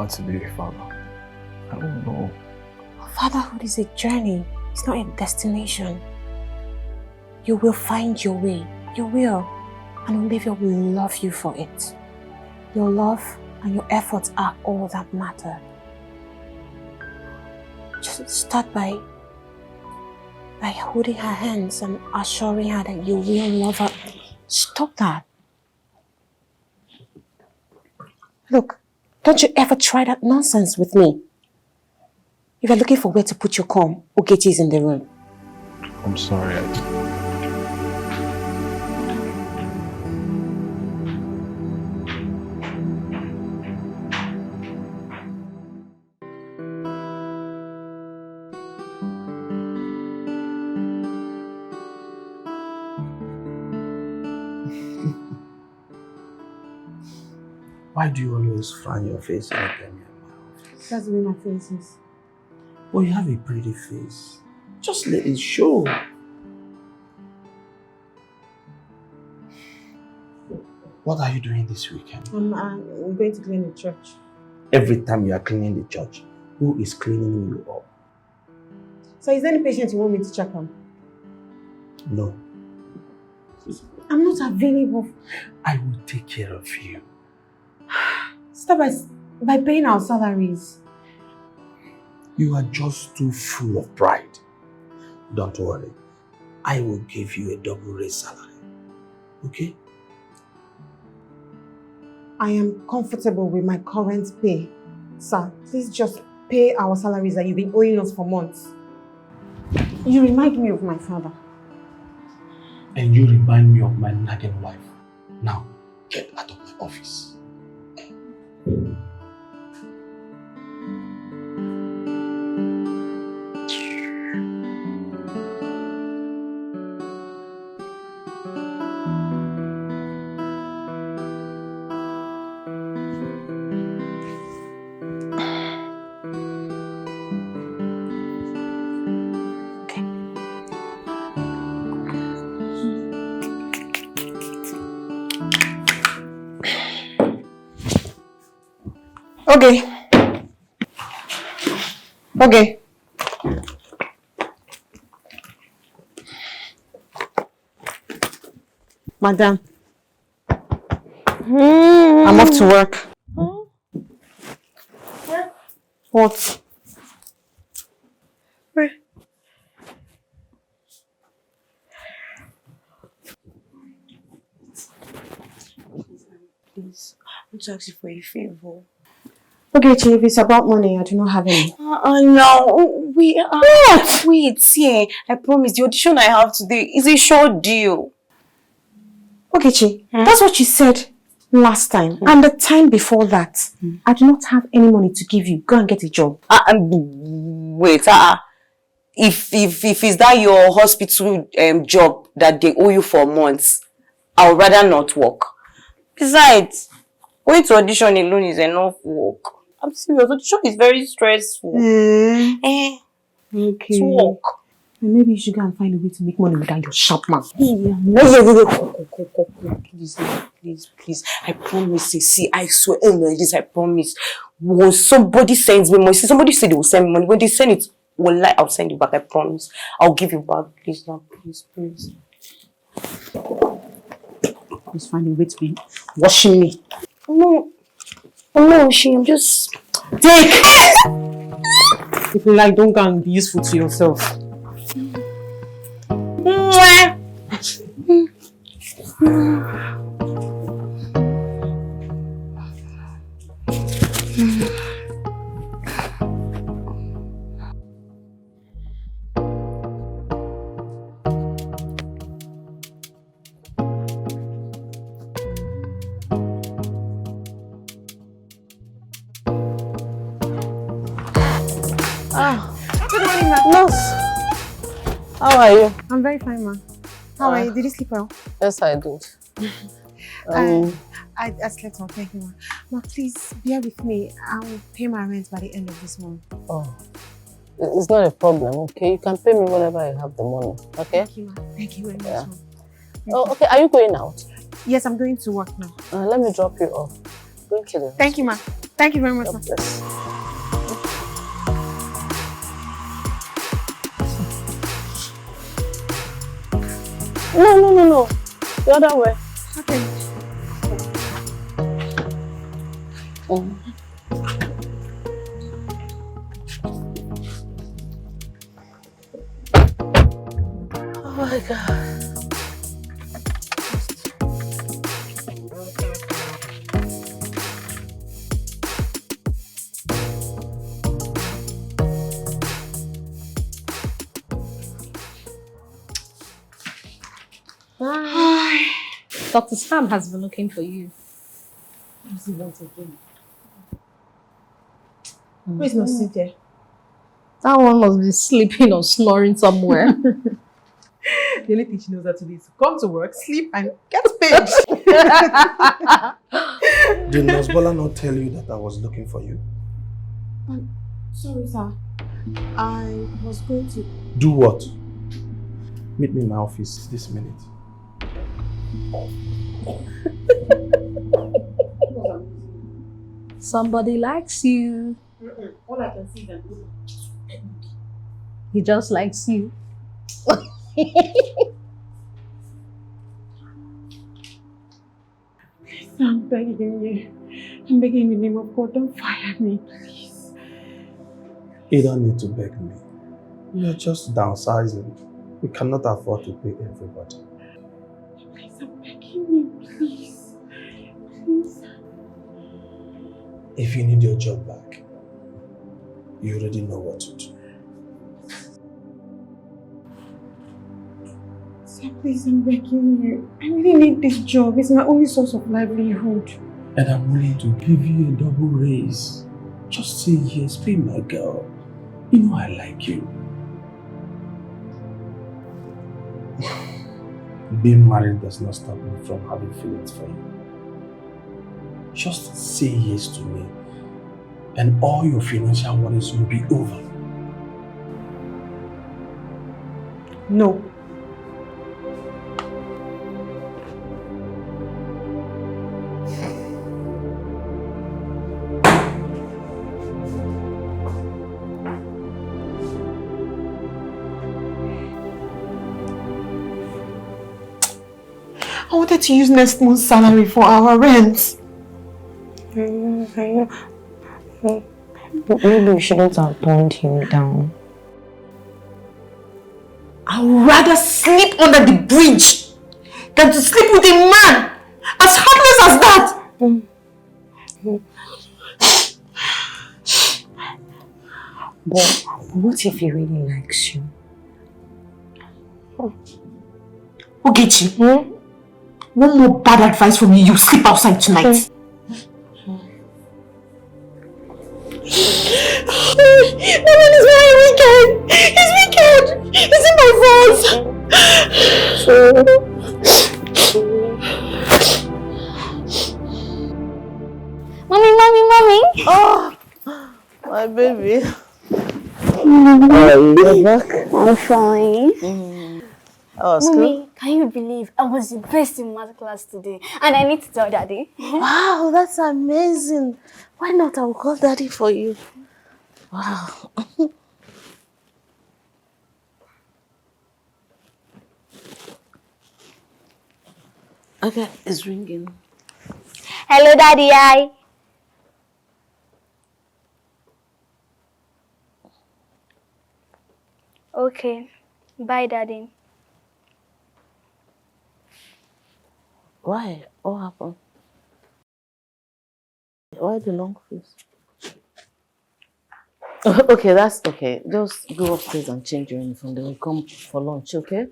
want to be a father. I don't know. Fatherhood is a journey. It's not a destination. You will find your way. You will. And Olivia will love you for it. Your love and your efforts are all that matter. Just start by holding her hands and assuring her that you will love her. Stop that. Look, don't you ever try that nonsense with me. If you're looking for where to put your comb, Ogechi is in the room. I'm sorry. Why do you always frown your face anytime you're in my office? That's the way my face is. Well, you have a pretty face. Just let it show. What are you doing this weekend? I'm going to clean the church. Every time you are cleaning the church, who is cleaning you up? So is there any patient you want me to check on? No. I'm not available. I will take care of you. Stop by paying our salaries. You are just too full of pride. Don't worry. I will give you a double raise salary. Okay? I am comfortable with my current pay. Sir, please just pay our salaries that you've been owing us for months. You remind me of my father. And you remind me of my nagging wife. Now, get out of my office. Okay. Okay. Madam. I'm off to work. What? Where? Please, I want to ask you for a favor. Okay, Chief, if it's about money, I do not have any. No, wait, see, I promise the audition I have today is a short deal. Okay, Chi, that's what you said last time. And the time before that, I do not have any money to give you. Go and get a job. Wait, if it's that your hospital job that they owe you for months, I would rather not work. Besides, going to audition alone is enough work. I'm serious, audition is very stressful. Okay. To work. And maybe you should go and find a way to make money without your sharp mouth. Please. I promise. See, I swear on this, I promise. When somebody sends me money, somebody said they will send me money. When they send it, I'll send you back, I promise. I'll give you back. Please, now, please. Please find a way to be washing me. No, I'm just... Take! If you like, don't go and be useful to yourself. Good morning, ma. Nurse, how are you? I'm very fine, ma. How are you? Did you sleep well? Yes, I did. I slept well, thank you, ma. Ma, please bear with me. I'll pay my rent by the end of this month. Oh, it's not a problem, okay? You can pay me whenever I have the money, okay? Thank you, ma. Thank you very much, Yeah. ma. Okay. Are you going out? Yes, I'm going to work now. Let me drop you off. Going to the Thank you, ma. Thank you very much, God sir. bless. No. The other way. Okay. Oh my God. Hi. Dr. Sam has been looking for you. Where's not Cynthia? That one must be sleeping or snoring somewhere. The only thing she knows how to do is to come to work, sleep, and get paid. Did Nasbola not tell you that I was looking for you? Sorry, sir. I was going to... Do what? Meet me in my office this minute. Somebody likes you. All I can see is an He just likes you. I'm begging you. I'm begging in the name of God, don't fire me, please. You don't need to beg me. We are just downsizing. We cannot afford to pay everybody. Please, I'm begging you, please. Please. If you need your job back, you already know what to do. Sir, please, I'm begging you. I really need this job. It's my only source of livelihood. And I'm willing to give you a double raise. Just say yes, be my girl. You know I like you. Being married does not stop me from having feelings for you. Just say yes to me, and all your financial worries will be over. No. I wanted to use next month's salary for our rent. Maybe you shouldn't have turned him down. I would rather sleep under the bridge than to sleep with a man as heartless as that. But what if he really likes you? Ogechi, one more bad advice from you, you sleep outside tonight. That man is very wicked. He's wicked. Is it my fault? Mommy. Oh, my baby. You're back. I'm fine. Oh, school? Mommy, can you believe I was the best in math class today? And I need to tell Daddy. Wow, that's amazing. Why not? I'll call Daddy for you. Wow. Okay, it's ringing. Hello, Daddy. Hi. Okay. Bye, Daddy. Why? What happened? Why the long face? Okay, that's okay. Just go upstairs and change your uniform. Then we'll come for lunch, okay?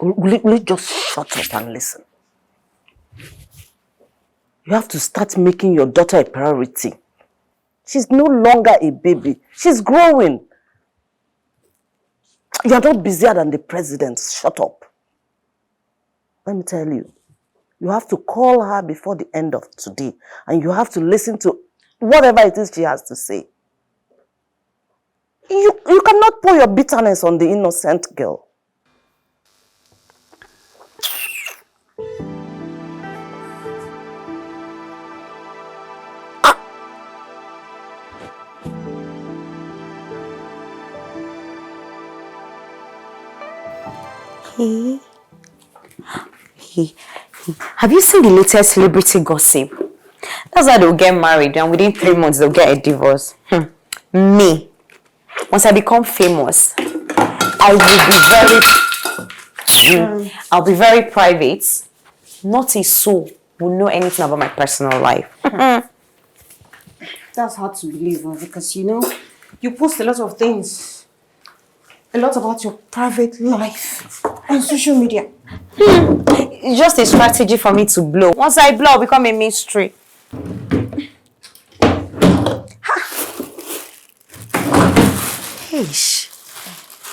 Will you just shut up and listen? You have to start making your daughter a priority. She's no longer a baby. She's growing. You're not busier than the president. Shut up. Let me tell you. You have to call her before the end of today. And you have to listen to whatever it is she has to say. You cannot pour your bitterness on the innocent girl. He. Have you seen the latest celebrity gossip? That's how they'll get married and within 3 months they'll get a divorce. Me. Once I become famous, I will be very... I'll be very private. Not a soul will know anything about my personal life. That's hard to believe, because you know, you post a lot of things. A lot about your private life on social media. It's just a strategy for me to blow. Once I blow, I'll become a mystery.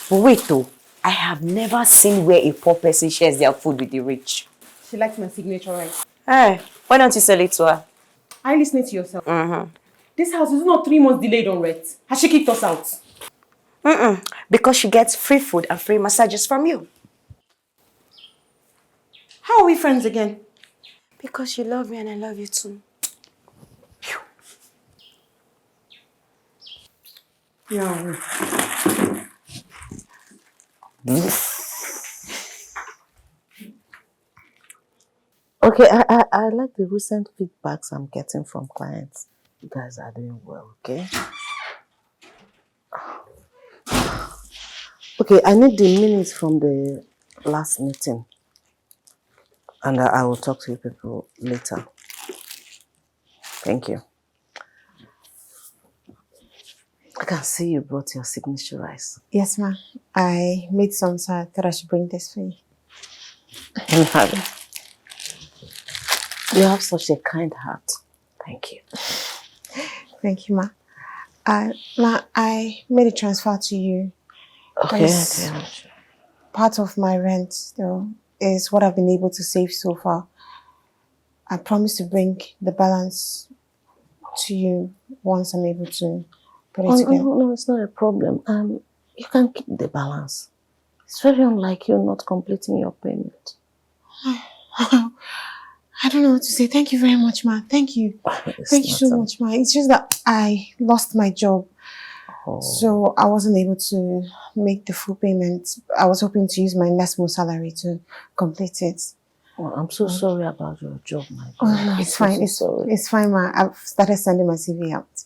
But wait though, I have never seen where a poor person shares their food with the rich. She likes my signature, right? Hey, why don't you sell it to her? Are you listening to yourself? This house is not 3 months delayed on rent. Has she kicked us out? Because she gets free food and free massages from you. How are we friends again? Because you love me and I love you too. Yeah. Okay, I like the recent feedbacks I'm getting from clients. You guys are doing well, okay? Okay, I need the minutes from the last meeting. And I will talk to you people later. Thank you. I can see you brought your signature rice. Yes, ma. I made some, so I thought I should bring this for you. Let me have it. You have such a kind heart. Thank you. Thank you, ma. Ma, I made a transfer to you. Okay. Part of my rent, though, is what I've been able to save so far. I promise to bring the balance to you once I'm able to put it together. No, it's not a problem. You can keep the balance. It's very unlike you not completing your payment. I don't know what to say. Thank you very much, ma. Thank you. Thank you so much, ma. It's just that I lost my job. So I wasn't able to make the full payment. I was hoping to use my next month's salary to complete it. Oh, I'm so sorry about your job, my dear. Oh, no, it's fine. It's fine, ma. I've started sending my CV out.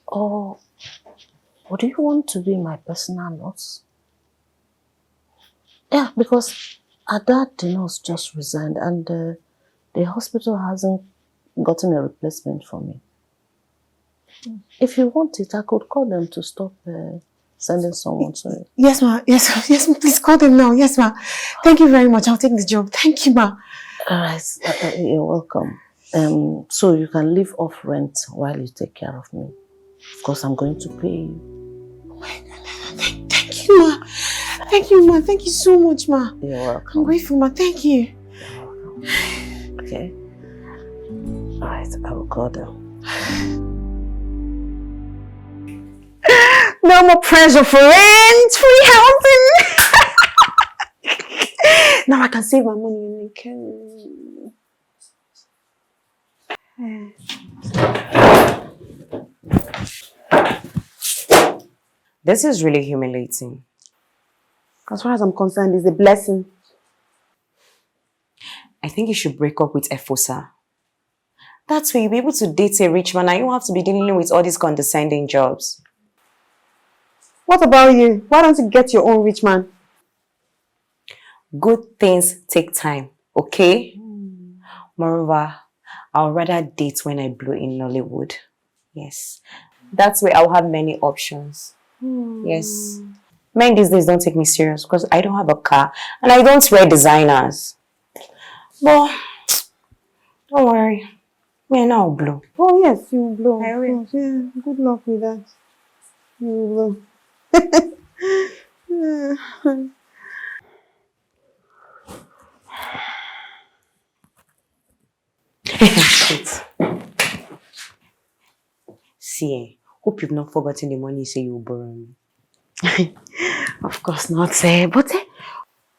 Oh, what do you want to be my personal nurse? Yeah, because our dad, the nurse, just resigned and the hospital hasn't gotten a replacement for me. If you want it, I could call them to stop sending someone to it. Yes, ma. Yes, ma. Please call them now. Yes, ma. Thank you very much. I'll take the job. Thank you, ma. All right. You're welcome. So you can live off rent while you take care of me. Of course, I'm going to pay you. Oh my God. Thank you, ma. Thank you, ma. Thank you so much, ma. You're welcome. I'm grateful, ma. Thank you. You're welcome. Okay. All right. I will call them. No more pressure for rent, free housing. Now I can save my money and I can. This is really humiliating. As far as I'm concerned, it's a blessing. I think you should break up with Efosa. That way you'll be able to date a rich man and you don't have to be dealing with all these condescending jobs. What about you? Why don't you get your own rich man? Good things take time, okay? Moreover, I'll rather date when I blow in Nollywood. Yes. That's where I'll have many options. Yes. Men these days don't take me serious because I don't have a car and I don't wear designers. But don't worry. Me and I'll blow. Oh yes, you will blow. I will. Yeah, good luck with that. You will blow. See, hope you've not forgotten the money you say you will borrow me. Of course not, but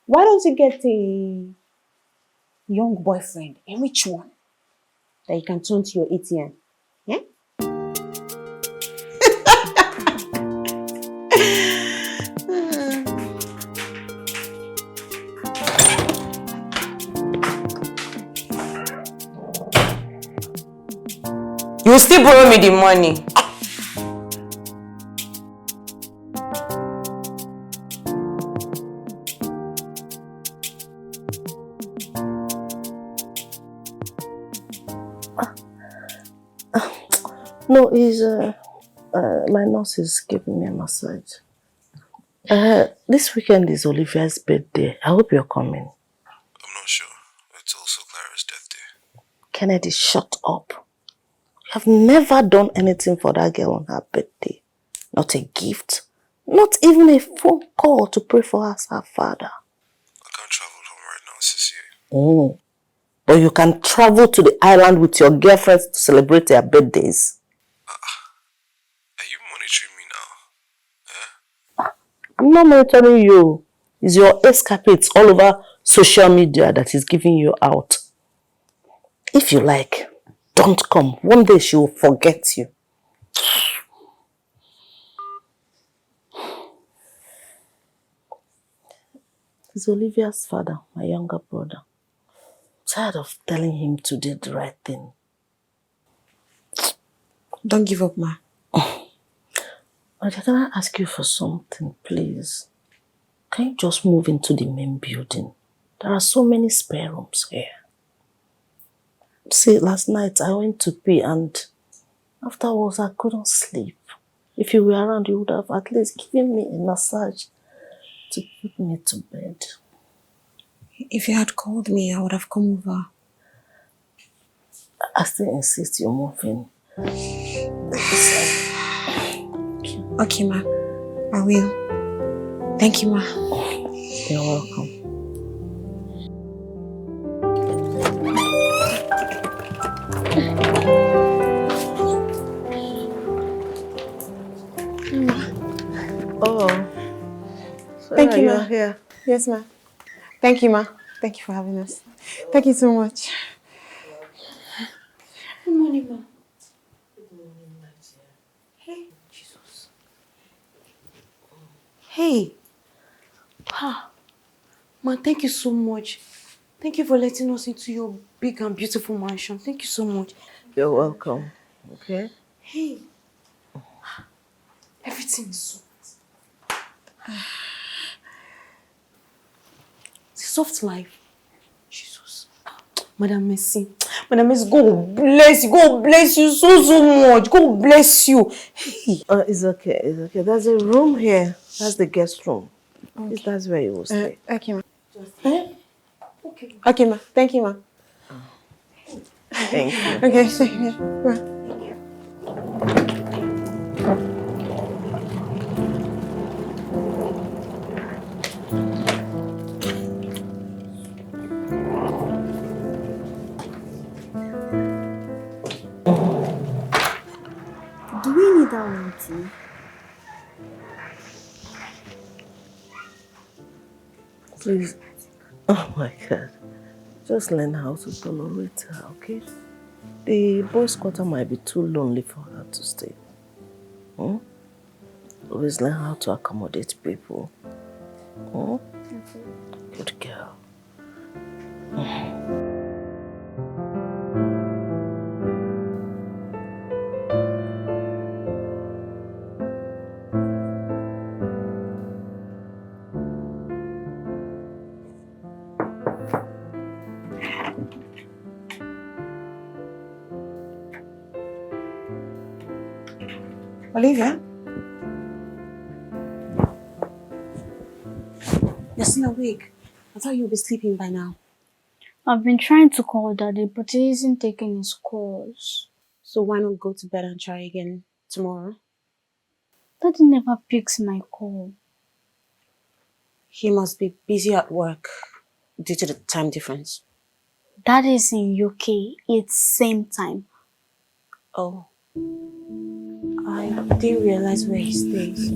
why don't you get a young boyfriend, a rich one, that you can turn to your ATM? Yeah? You will still borrow me the money. No, my nurse is giving me a massage. This weekend is Olivia's birthday. I hope you're coming. I'm not sure. It's also Clara's death day. Kennedy, shut up. I've never done anything for that girl on her birthday. Not a gift. Not even a phone call to pray for her as her father. I can't travel home right now, Sissy. Oh. But you can travel to the island with your girlfriends to celebrate their birthdays. Are you monitoring me now? Eh? I'm not monitoring you. It's your escapades all over social media that is giving you out. If you like, don't come. One day she will forget you. It's Olivia's father, my younger brother. I'm tired of telling him to do the right thing. Don't give up, ma. Can I ask you for something, please? Can you just move into the main building? There are so many spare rooms here. See, last night I went to pee and afterwards I couldn't sleep. If you were around, you would have at least given me a massage to put me to bed. If you had called me, I would have come over. I still insist you're moving. Okay, ma. I will. Thank you, ma. You're welcome. Oh. Thank you, ma. You're here. Yes, ma. Thank you, ma. Thank you for having us. Thank you so much. Good morning, ma. Hey, Jesus. Hey. Ah, man, thank you so much. Thank you for letting us into your big and beautiful mansion. Thank you so much. You're welcome. Okay? Hey. Everything is so nice. It's a soft life. Jesus. Madam Messi. Madam Messi, God bless you. God bless you so much. God bless you. Hey. It's okay. It's okay. There's a room here. That's the guest room. Okay. That's where you will stay. Okay, ma. Okay. Okay, ma. Thank you, ma. Thank you. Okay, so, yeah. Ma. Do we need that one too? Please. Oh my God. Just learn how to tolerate her, okay? The boys' quarter might be too lonely for her to stay. Hmm? Always learn how to accommodate people. Hmm? Good girl. Olivia? You're still awake. I thought you'd be sleeping by now. I've been trying to call Daddy, but he isn't taking his calls. So why not go to bed and try again tomorrow? Daddy never picks my call. He must be busy at work due to the time difference. Daddy's in UK. It's same time. Oh. I didn't realize where he stays.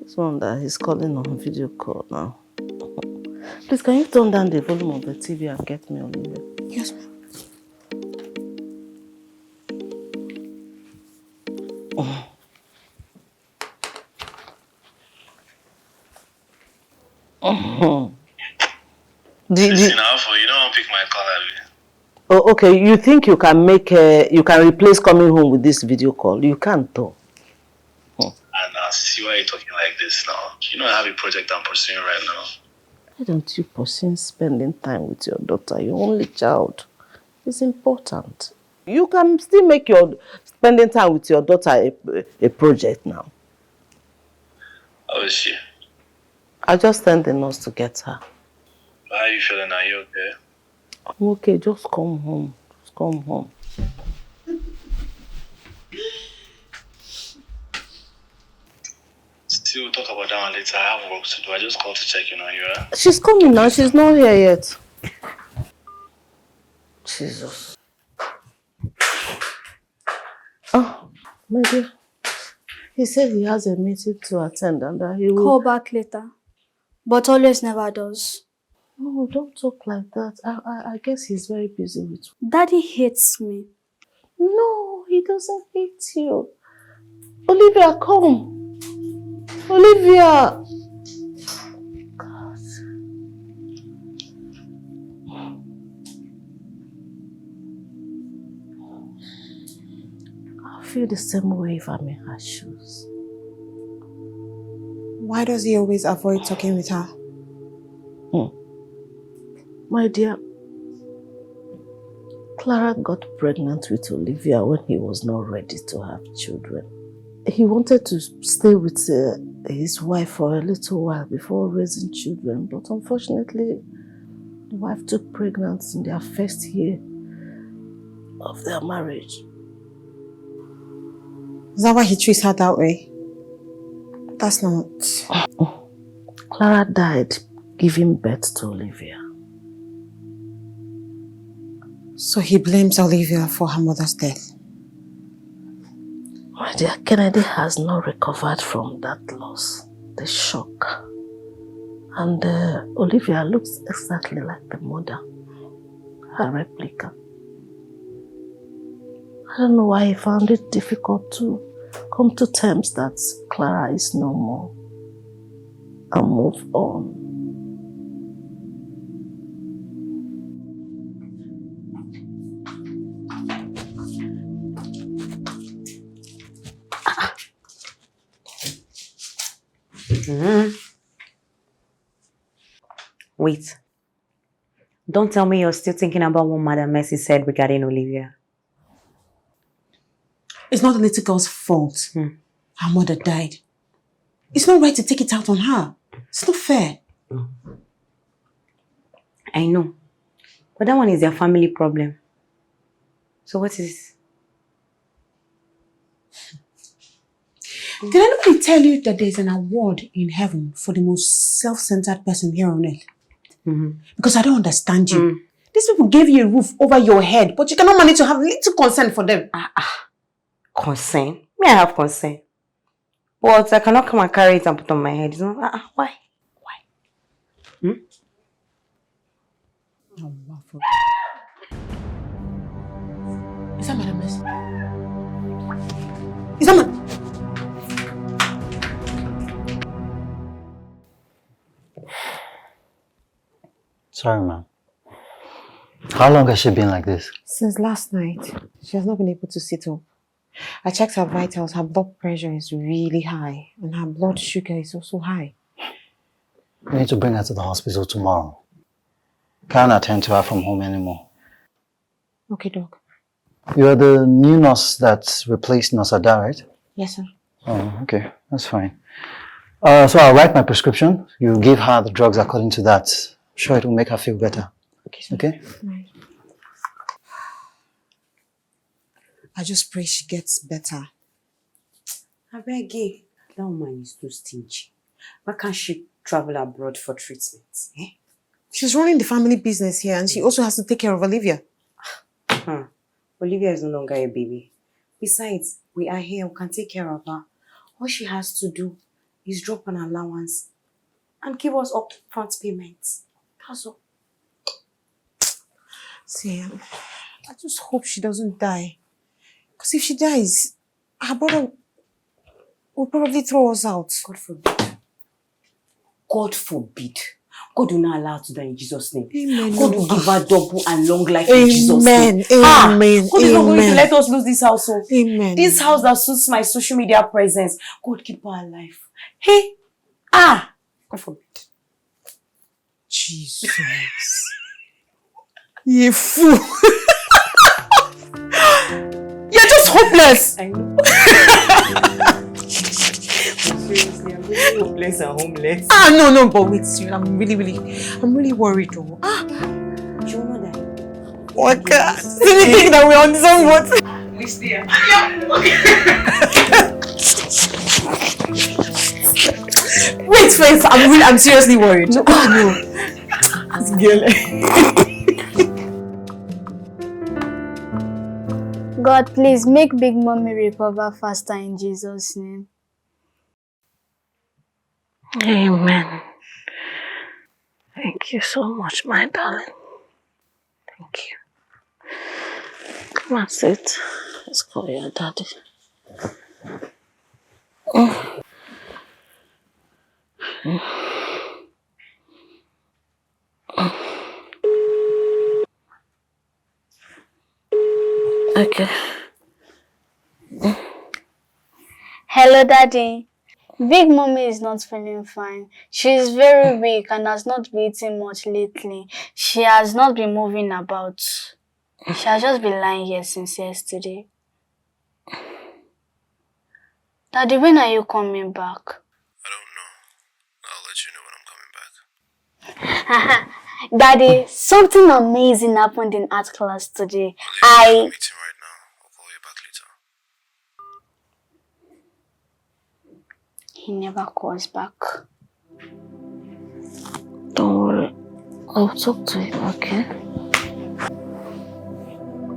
This one that he's calling on video call now. Please, can you turn down the volume of the TV and get me on it? Yes, ma'am. Listen, Alpha, you don't pick my call, have you? Oh, okay. You think you can you can replace coming home with this video call? You can't, though. And see why you're talking like this now. You know I have a project I'm pursuing right now. Why don't you pursue spending time with your daughter, your only child? It's important. You can still make your spending time with your daughter a project now. How is she? I just sent the nurse to get her. How are you feeling? Are you okay? I'm okay, just come home. Just come home. Still, we'll talk about that one later. I have work to do. I just called to check in on you, right? She's coming now. She's not here yet. Jesus. Oh, my dear. He said he has a meeting to attend and that he will... Call back later. But always never does. No, don't talk like that. I guess he's very busy with... Daddy hates me. No, he doesn't hate you. Olivia, come. Olivia. God. I feel the same way if I'm in her shoes. Why does he always avoid talking with her? My dear, Clara got pregnant with Olivia when he was not ready to have children. He wanted to stay with his wife for a little while before raising children, but unfortunately, the wife took pregnancy in their first year of their marriage. Is that why he treats her that way? That's not... Clara died giving birth to Olivia. So he blames Olivia for her mother's death. My dear, Kennedy has not recovered from that loss, the shock. And Olivia looks exactly like the mother, her replica. I don't know why he found it difficult to come to terms that Clara is no more and move on. Wait. Don't tell me you're still thinking about what Madam Mercy said regarding Olivia. It's not the little girl's fault. Her mother died. It's not right to take it out on her. It's not fair. I know. But that one is their family problem. So what is... Did anybody tell you that there's an award in heaven for the most self-centered person here on earth? Because I don't understand you. These people gave you a roof over your head, but you cannot manage to have little concern for them. Concern? Me, I have concern. But I cannot come and carry it and put on my head. You know? Why? Why? Oh, wow. Is that Madam Mercy? Is that Madam... Sorry, ma'am. How long has she been like this? Since last night. She has not been able to sit up. I checked her vitals. Her blood pressure is really high. And her blood sugar is also high. We need to bring her to the hospital tomorrow. Can't attend to her from home anymore. Okay, Doc. You are the new nurse that replaced Nurse Ada, right? Yes, sir. Oh, okay. That's fine. So I'll write my prescription. You give her the drugs according to that. I'm sure it will make her feel better. Okay? Right. I just pray she gets better. I beg you. That woman is too stingy. Why can't she travel abroad for treatment? Eh? She's running the family business here and she also has to take care of Olivia. Olivia is no longer a baby. Besides, we are here, we can take care of her. All she has to do is drop an allowance and give us upfront payments. That's all. See, I just hope she doesn't die. Because if she dies, her brother will probably throw us out. God forbid. God forbid. God will not allow her to die in Jesus' name. Amen. God will give her double and long life in Jesus' name. Amen. God is not going to let us lose this household. Amen. This house that suits my social media presence. God keep her alive. Hey! God forbid. Jesus. You fool. You're just hopeless. I know. Seriously, I'm really hopeless and homeless. No, but wait, seriously, I'm really worried though. Do you know that? Oh God. Did you think that we're on the same boat? Nispire. Wait, I'm seriously worried. No. This girl. God, please make Big Mommy recover faster in Jesus' name. Amen. Thank you so much, my darling. Thank you. Come and sit. Let's call your daddy. Okay. Hello, Daddy. Big Mommy is not feeling fine. She is very weak and has not been eating much lately. She has not been moving about. She has just been lying here since yesterday. Daddy, when are you coming back? I don't know. I'll let you know when I'm coming back. Daddy, something amazing happened in art class today. I'm in a meeting right now. I'll call you back later. He never calls back. Don't worry. I'll talk to him, okay?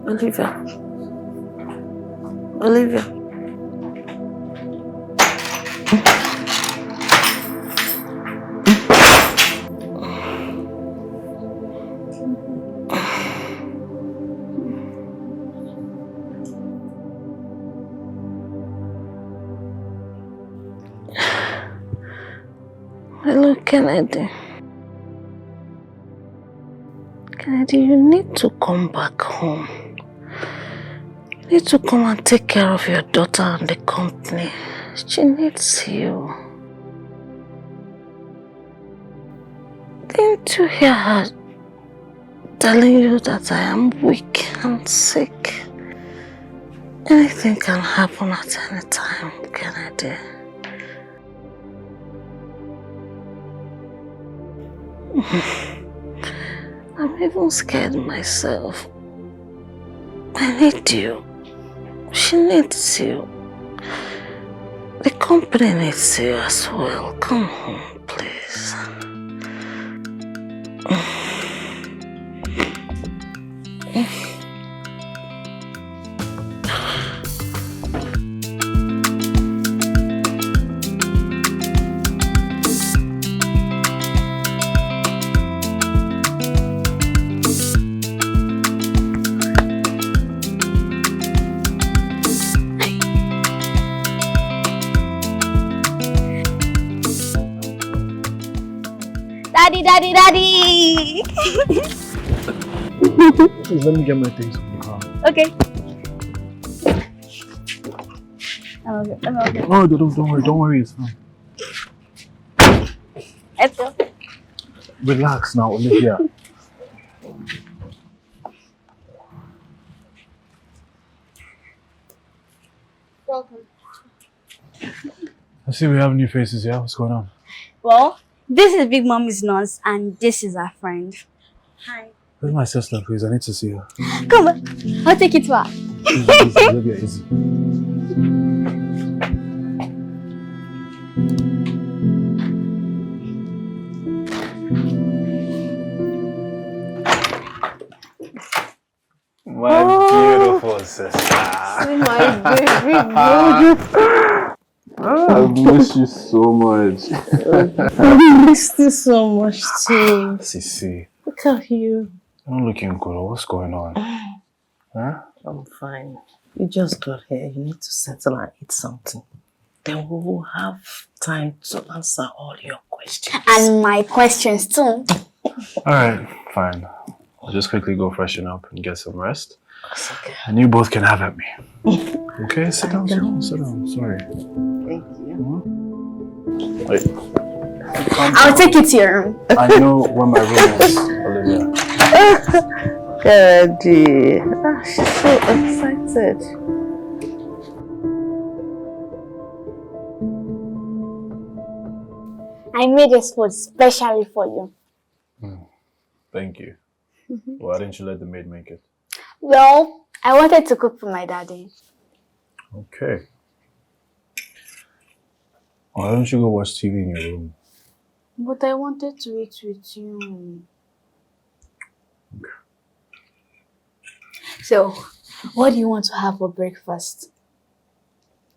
Olivia. Hello, Kennedy. Kennedy, you need to come back home. You need to come and take care of your daughter and the company. She needs you. Didn't you hear her telling you that I am weak and sick? Anything can happen at any time, Kennedy. I'm even scared myself. I need you. She needs you. The company needs you as well. Come home, please. Daddy! Please let me get my things from the car. Okay. Okay. Oh, don't worry, it's fine. Let's go. Relax now, Olivia. Welcome. see we have new faces here. What's going on? Well, this is Big Mommy's nurse and this is our friend. Hi. Where's my sister, please? I need to see her. Come on, I'll take it to her. Easy. My beautiful sister. My baby. I miss you so much. I missed you so much too. Sissy, Look at you. you're not looking good. What's going on? Huh? I'm fine. You just got here. You need to settle and eat something. Then we will have time to answer all your questions. And my questions too. Alright, fine. I'll just quickly go freshen up and get some rest. That's okay. And you both can have at me. Okay, sit down. Sorry. Thank you. Wait. I'll take it to your room. I know where my room is, Olivia. Daddy. She's so excited. I made this food specially for you. Thank you. Why didn't you let the maid make it? Well, I wanted to cook for my daddy. Okay. Why don't you go watch TV in your room? But I wanted to eat with you. Okay. So, what do you want to have for breakfast?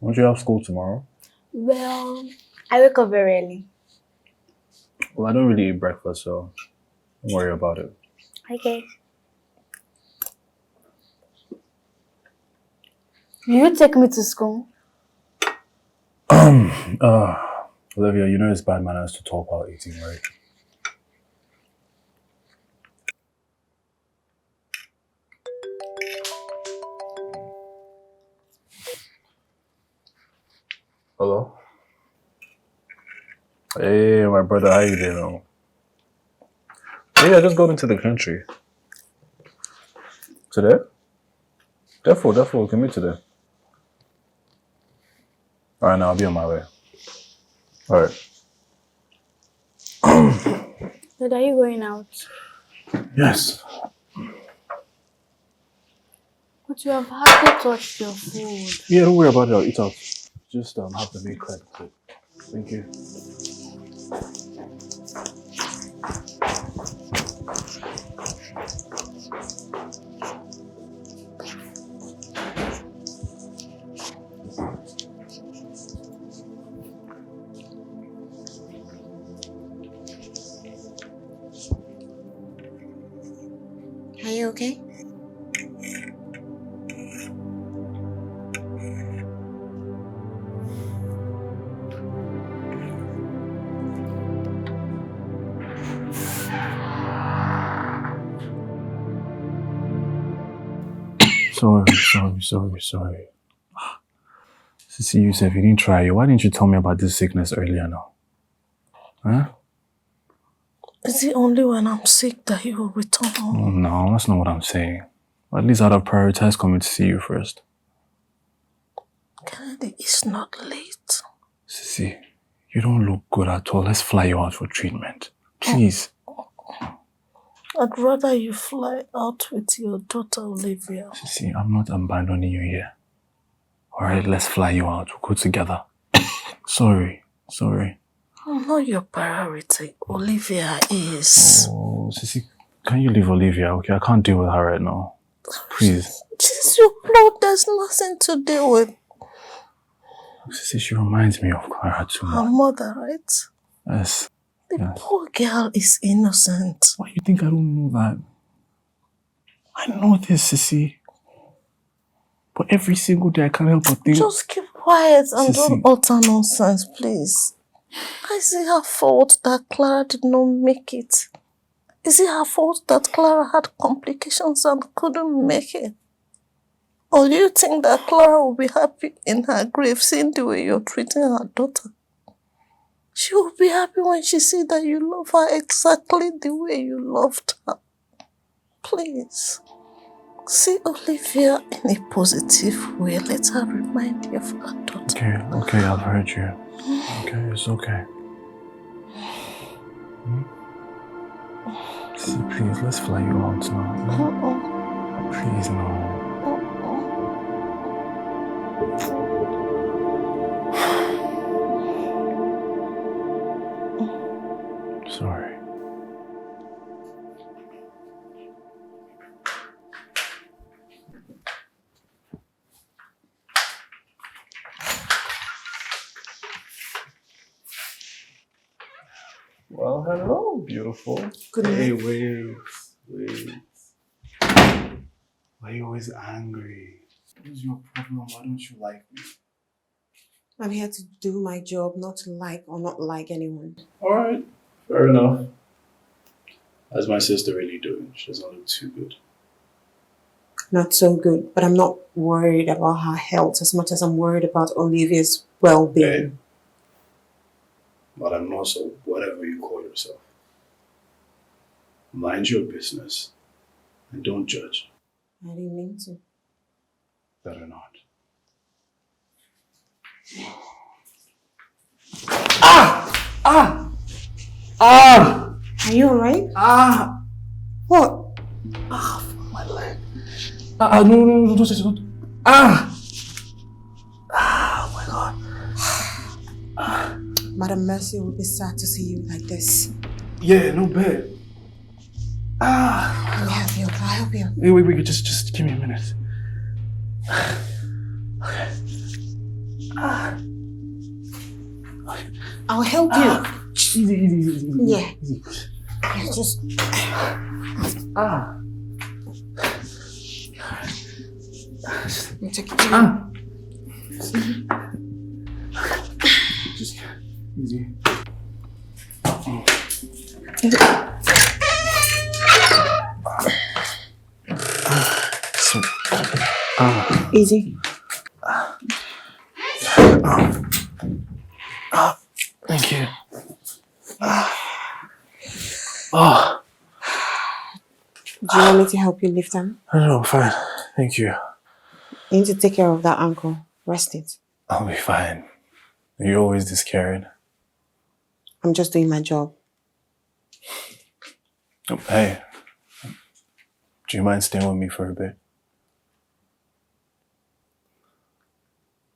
Won't you have school tomorrow? Well, I wake up very early. Well, I don't really eat breakfast, so don't worry about it. Okay. Will you take me to school? Olivia, you know it's bad manners to talk while eating, right? Hello? Hey, my brother, how you doing? Hey, I just got into the country. Today? Therefore, can meet today. Alright, now I'll be on my way. Alright. Dad, are you going out? Yes. But you have hardly touched your food. Yeah, don't worry about it. I'll eat out. Just have the meat cleared. Thank you. Are you okay? Sorry. Sissy, Yusuf, you didn't try. Why didn't you tell me about this sickness earlier now? Huh? Is it only when I'm sick that you will return home? No, that's not what I'm saying. At least I'd have prioritized coming to see you first. Kennedy, it's not late. Sissy, you don't look good at all. Let's fly you out for treatment. Please. I'd rather you fly out with your daughter, Olivia. Sissy, I'm not abandoning you here. Alright, let's fly you out. We'll go together. Sorry. I'm not your priority. Olivia is. Oh, Sissy, can you leave Olivia? Okay, I can't deal with her right now. Please. She's your blood. There's nothing to deal with. Sissy, she reminds me of Clara too much. Her mother, right? Yes. The poor girl is innocent. Why you think I don't know that? I know this, Sissy. But every single day I can't help but think... Just keep quiet and Sissy. don't utter nonsense, please. Is it her fault that Clara did not make it? Is it her fault that Clara had complications and couldn't make it? Or do you think that Clara will be happy in her grave seeing the way you're treating her daughter? She will be happy when she sees that you love her exactly the way you loved her. Please, see Olivia in a positive way. Let her remind you of her daughter. Okay, I've heard you. Okay, it's okay. See, please, let's fly you out now. Please, no. Sorry. Well, hello, beautiful. Good night. Hey, wait. Why are you always angry? What's your problem? Why don't you like me? I'm here to do my job, not to like or not like anyone. Alright, fair enough. How's my sister really doing? She doesn't look too good. Not so good, but I'm not worried about her health as much as I'm worried about Olivia's well-being. Hey. But I'm not, so whatever you call yourself. Mind your business and don't judge. I didn't mean to. Better not. Are you alright? What? My leg. No, don't say so. Oh my God. Madam Mercy will be sad to see you like this. Yeah, no bad. Let me help you. I'll help you. Wait, just give me a minute. I'll help you. Easy. Yeah. Easy. Yeah, just... You take it. Just easy. Easy. Thank you. Do you want me to help you lift them? No, I'm fine. Thank you. You need to take care of that ankle. Rest it. I'll be fine. You're always this caring. I'm just doing my job. Oh, hey, do you mind staying with me for a bit?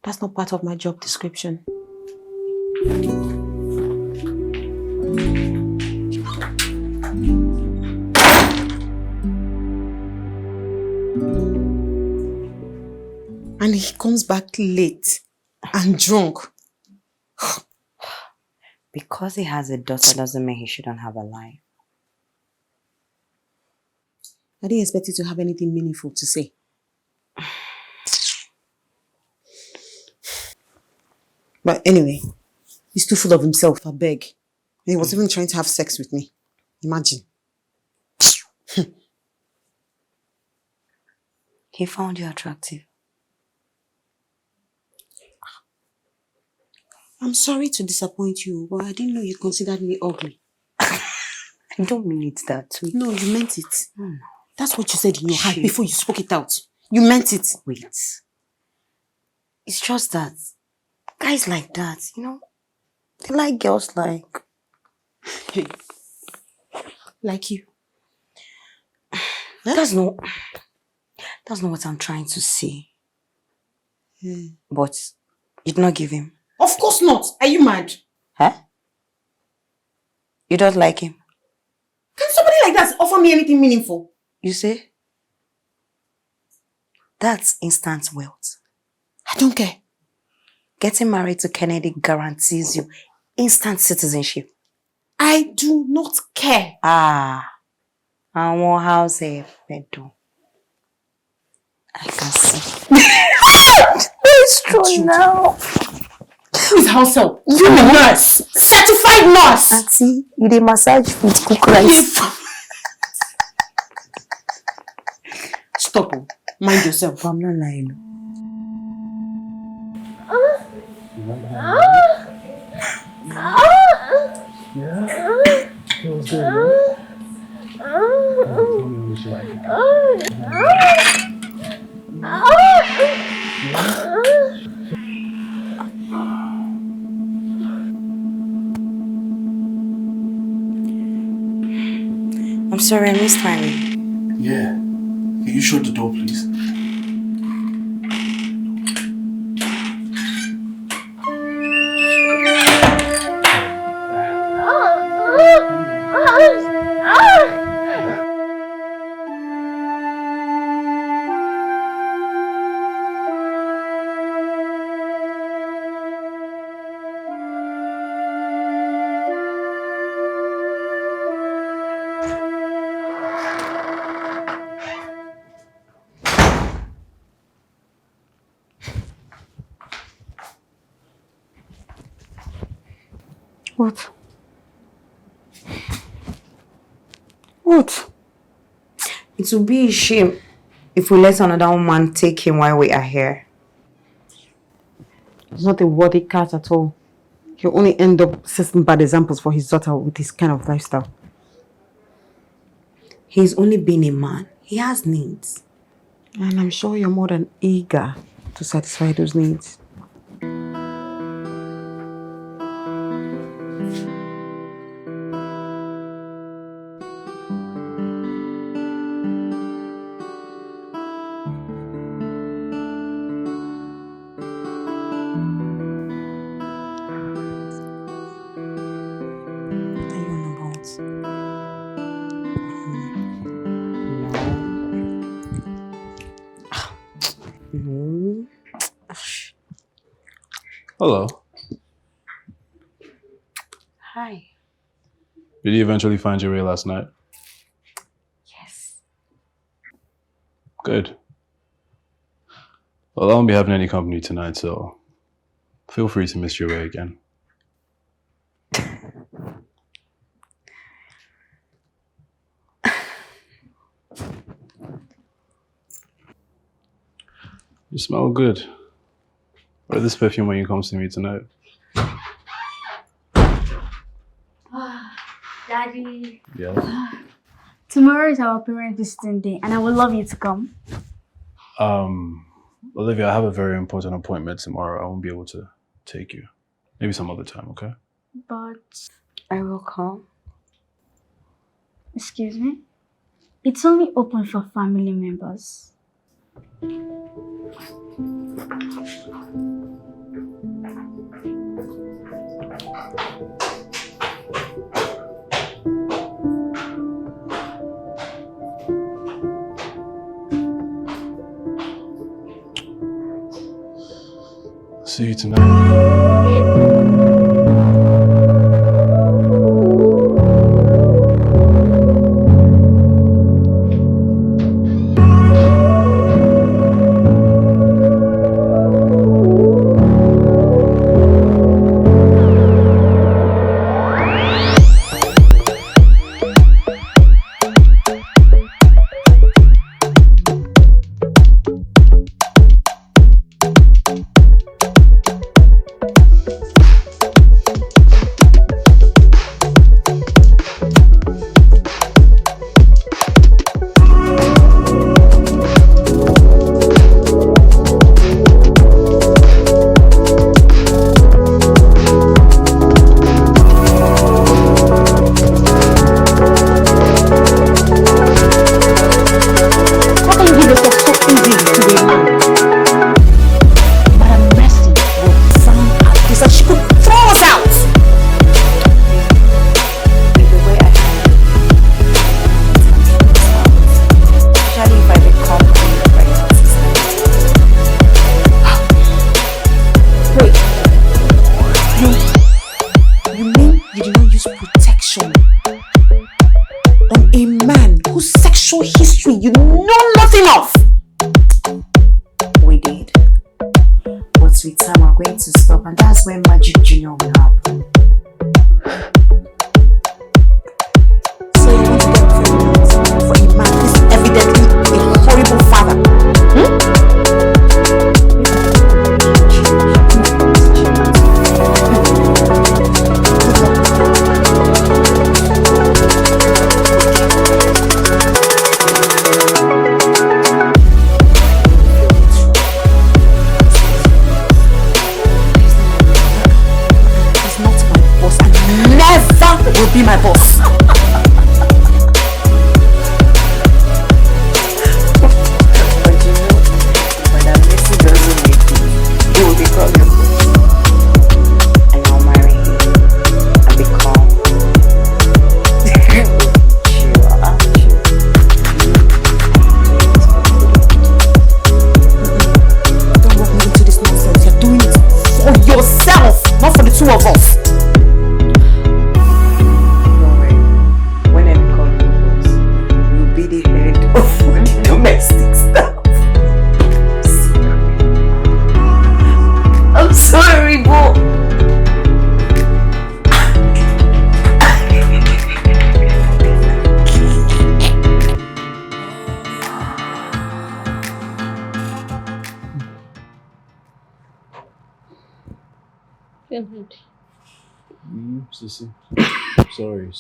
That's not part of my job description. And he comes back late and drunk. Because he has a daughter doesn't mean he shouldn't have a life. I didn't expect you to have anything meaningful to say. But anyway, he's too full of himself, I beg. And he was even trying to have sex with me. Imagine. He found you attractive. I'm sorry to disappoint you, but I didn't know you considered me ugly. I don't mean it that way. No, you meant it. That's what you said in your heart before you spoke it out. You meant it. Wait. It's just that guys like that, you know, they like girls like... Like you. That's not what I'm trying to say. But you did not give him. Of course not. Are you mad? Huh? You don't like him? Can somebody like that offer me anything meaningful? You say? That's instant wealth. I don't care. Getting married to Kennedy guarantees you instant citizenship. I do not care. I want house a bedroom. I can see. It's true now. Who is house help? You a nurse. Certified nurse. Auntie, you dey massage food, cook rice. Stop. Mind yourself. I'm not lying. Yeah? Feels good, tell me what you like. I'm sorry, I missed my way. Yeah. Can you shut the door, please? What? What? It will be a shame if we let another woman take him while we are here. He's not a worthy cat at all. He'll only end up setting bad examples for his daughter with this kind of lifestyle. He's only being a man. He has needs. And I'm sure you're more than eager to satisfy those needs. Hello. Hi. Did you eventually find your way last night? Yes. Good. Well, I won't be having any company tonight, so feel free to miss your way again. You smell good. Wear this perfume when you come to me tonight. Daddy. Yeah. Tomorrow is our parent visiting day and I would love you to come. Olivia, I have a very important appointment tomorrow. I won't be able to take you. Maybe some other time, okay? But... I will come. Excuse me? It's only open for family members. See you tonight. You know nothing of. We did. But with time we're going to stop, and that's when Magic Junior will happen. So you want to get pregnant for a man who's evidently a horrible father? Leonard. Sissy. Sorry.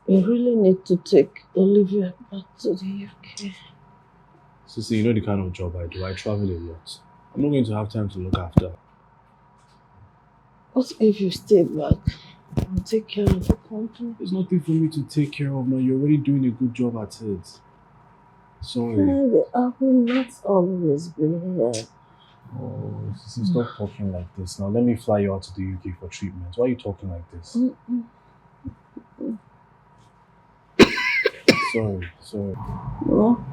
You really need to take Olivia back to the UK. Sissy, you know the kind of job I do. I travel a lot. I'm not going to have time to look after her. What if you stay back and take care of the company? There's nothing for me to take care of now. You're already doing a good job at it. Sorry. I will not always be here. Oh, Sissy, stop talking like this. Now let me fly you out to the UK for treatment. Why are you talking like this? Sorry. No.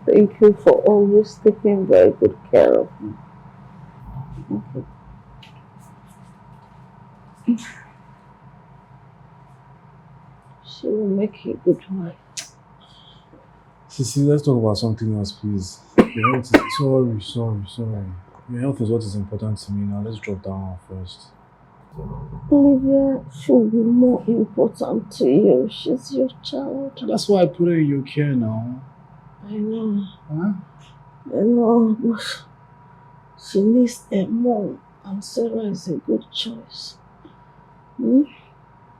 Thank you for always taking very good care of me. Okay. She will make you a good wife. Sissy, let's talk about something else, please. Your health is... Sorry. Your health is what is important to me now. Let's drop that one first. Olivia should be more important to you. She's your child. That's why I put her in your care now. I know. Huh? I know, but she needs a mom, and Sarah is a good choice.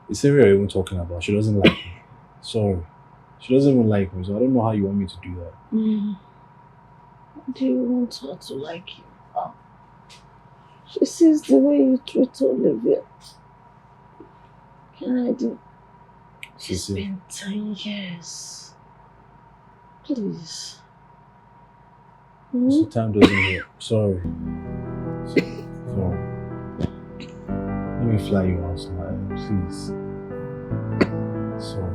Is Sarah even talking about? She doesn't like me. Sorry. She doesn't even like me, so I don't know how you want me to do that. Do you want her to like you? She sees the way you treat Olivia. Can I do? It's been 10 years. Please. So time doesn't work. Sorry. Let me fly you out now, please. Sorry.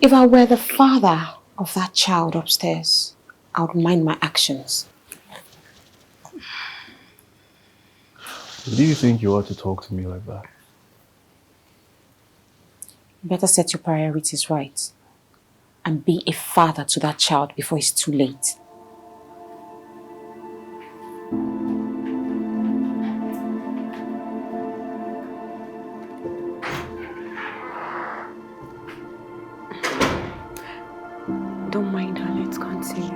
If I were the father of that child upstairs, I would mind my actions. Do you think you ought to talk to me like that? Better set your priorities right and be a father to that child before it's too late. Don't mind her, let's continue.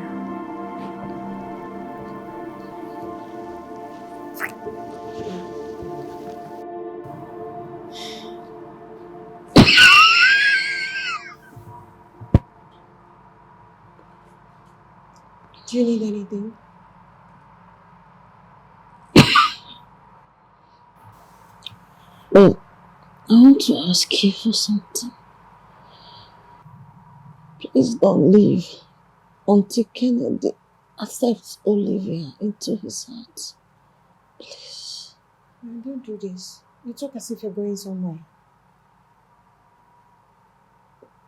Do you need anything? Well, I want to ask you for something. Please don't leave until Kennedy accepts Olivia into his heart. Please. No, don't do this. You talk as if you're going somewhere.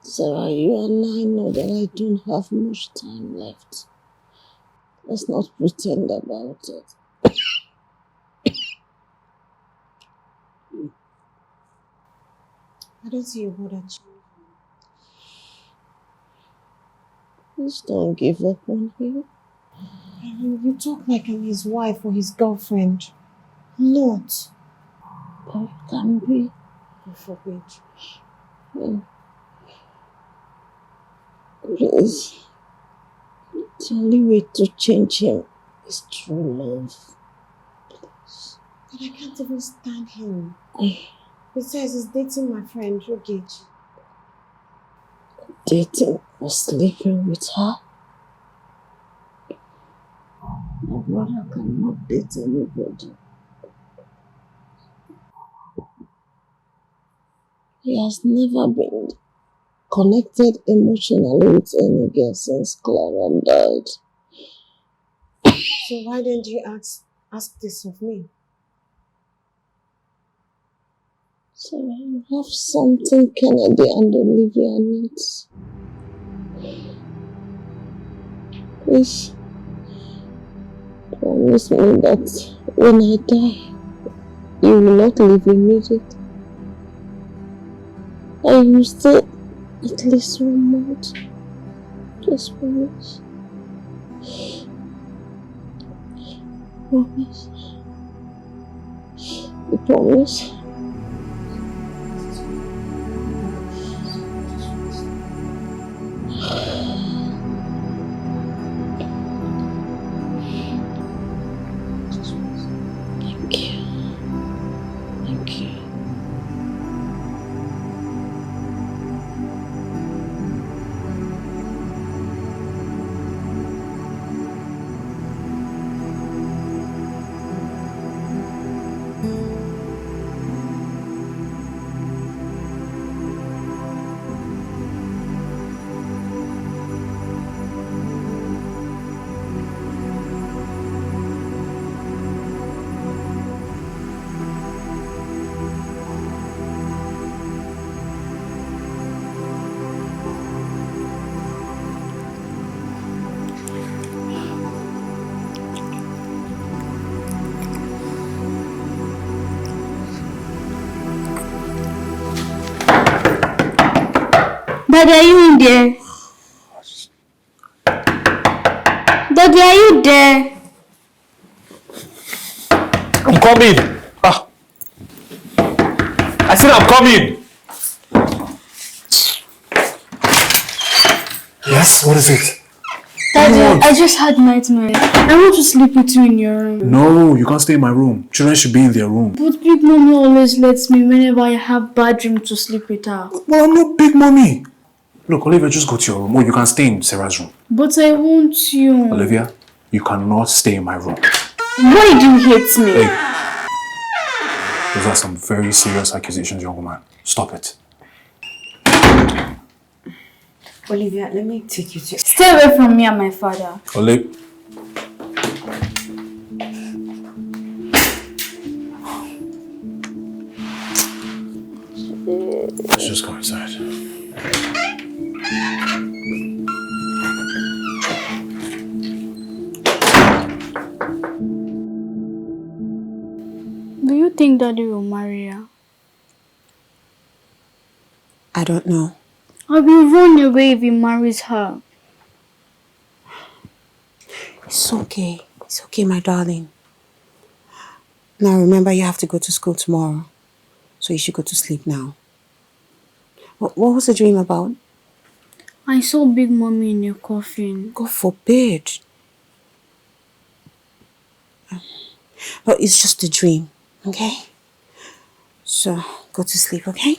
Sarah, you and I know that I don't have much time left. Let's not pretend about it. I don't see your brother. Please don't give up on him. You talk like I'm his wife or his girlfriend. I'm not. But you can be. God forbid. Please. The only way to change him is true love. Please. But I can't even stand him. Besides, he's dating my friend, Rogechi. Dating or sleeping with her? My brother cannot date anybody. He has never been connected emotionally with any girl since Clara died. So why didn't you ask this of me? So you have something Kennedy and Olivia needs. Please promise me that When I die, you will not leave immediately. And you will stay at least 1 month. Just promise. Promise. You promise? Thank you. Thank you. Daddy, are you in there? Daddy, are you there? I'm coming. Ah. I said I'm coming. Yes, what is it? Daddy, I just had nightmare. I want to sleep with you in your room. No, you can't stay in my room. Children should be in their room. But Big Mommy always lets me whenever I have bad dream to sleep with her. Well, I'm not Big Mommy. Look, Olivia, just go to your room. Or you can stay in Sarah's room. But I want you. Olivia, you cannot stay in my room. Why do you hate me? Hey, those are some very serious accusations, young woman. Stop it. Olivia, let me take you to... Stay away from me and my father. Olivia. Let's just go inside. Do you think Daddy will marry her? I don't know. I will run away if he marries her. It's okay. It's okay, my darling. Now remember, you have to go to school tomorrow. So you should go to sleep now. What was the dream about? I saw Big Mommy in your coffin. God forbid. But it's just a dream, okay? So go to sleep, okay?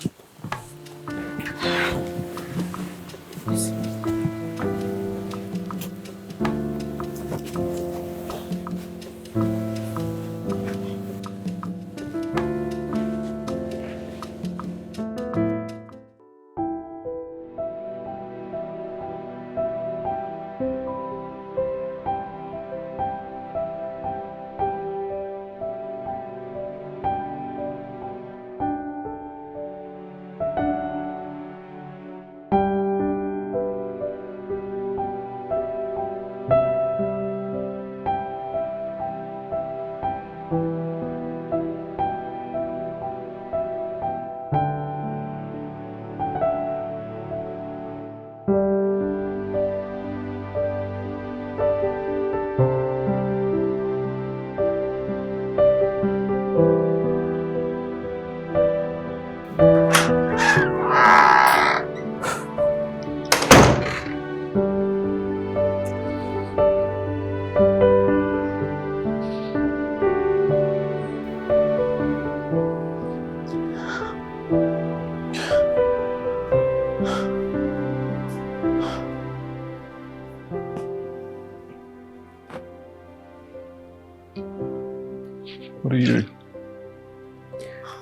What are you?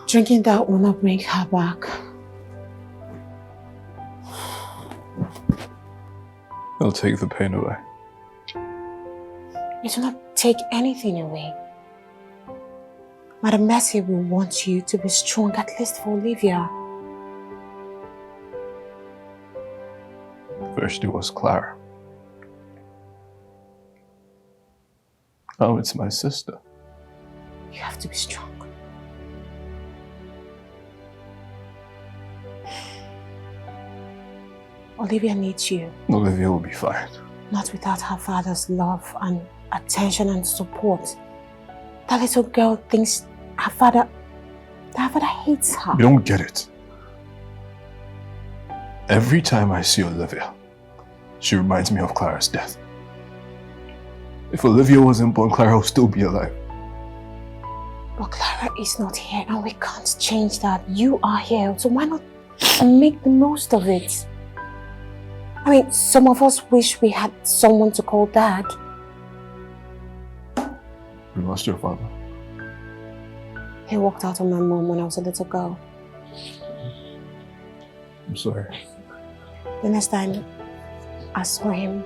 Drinking that will not bring her back. It'll take the pain away. It will not take anything away. Madam Mercy will want you to be strong, at least for Olivia. First it was Clara. Now it's my sister. You have to be strong. Olivia needs you. Olivia will be fine. Not without her father's love and attention and support. That little girl thinks her father hates her. You don't get it. Every time I see Olivia, she reminds me of Clara's death. If Olivia wasn't born, Clara would still be alive. But Clara is not here and we can't change that. You are here, so why not make the most of it? I mean, some of us wish we had someone to call Dad. You lost your father. He walked out on my mom when I was a little girl. I'm sorry. The next time I saw him,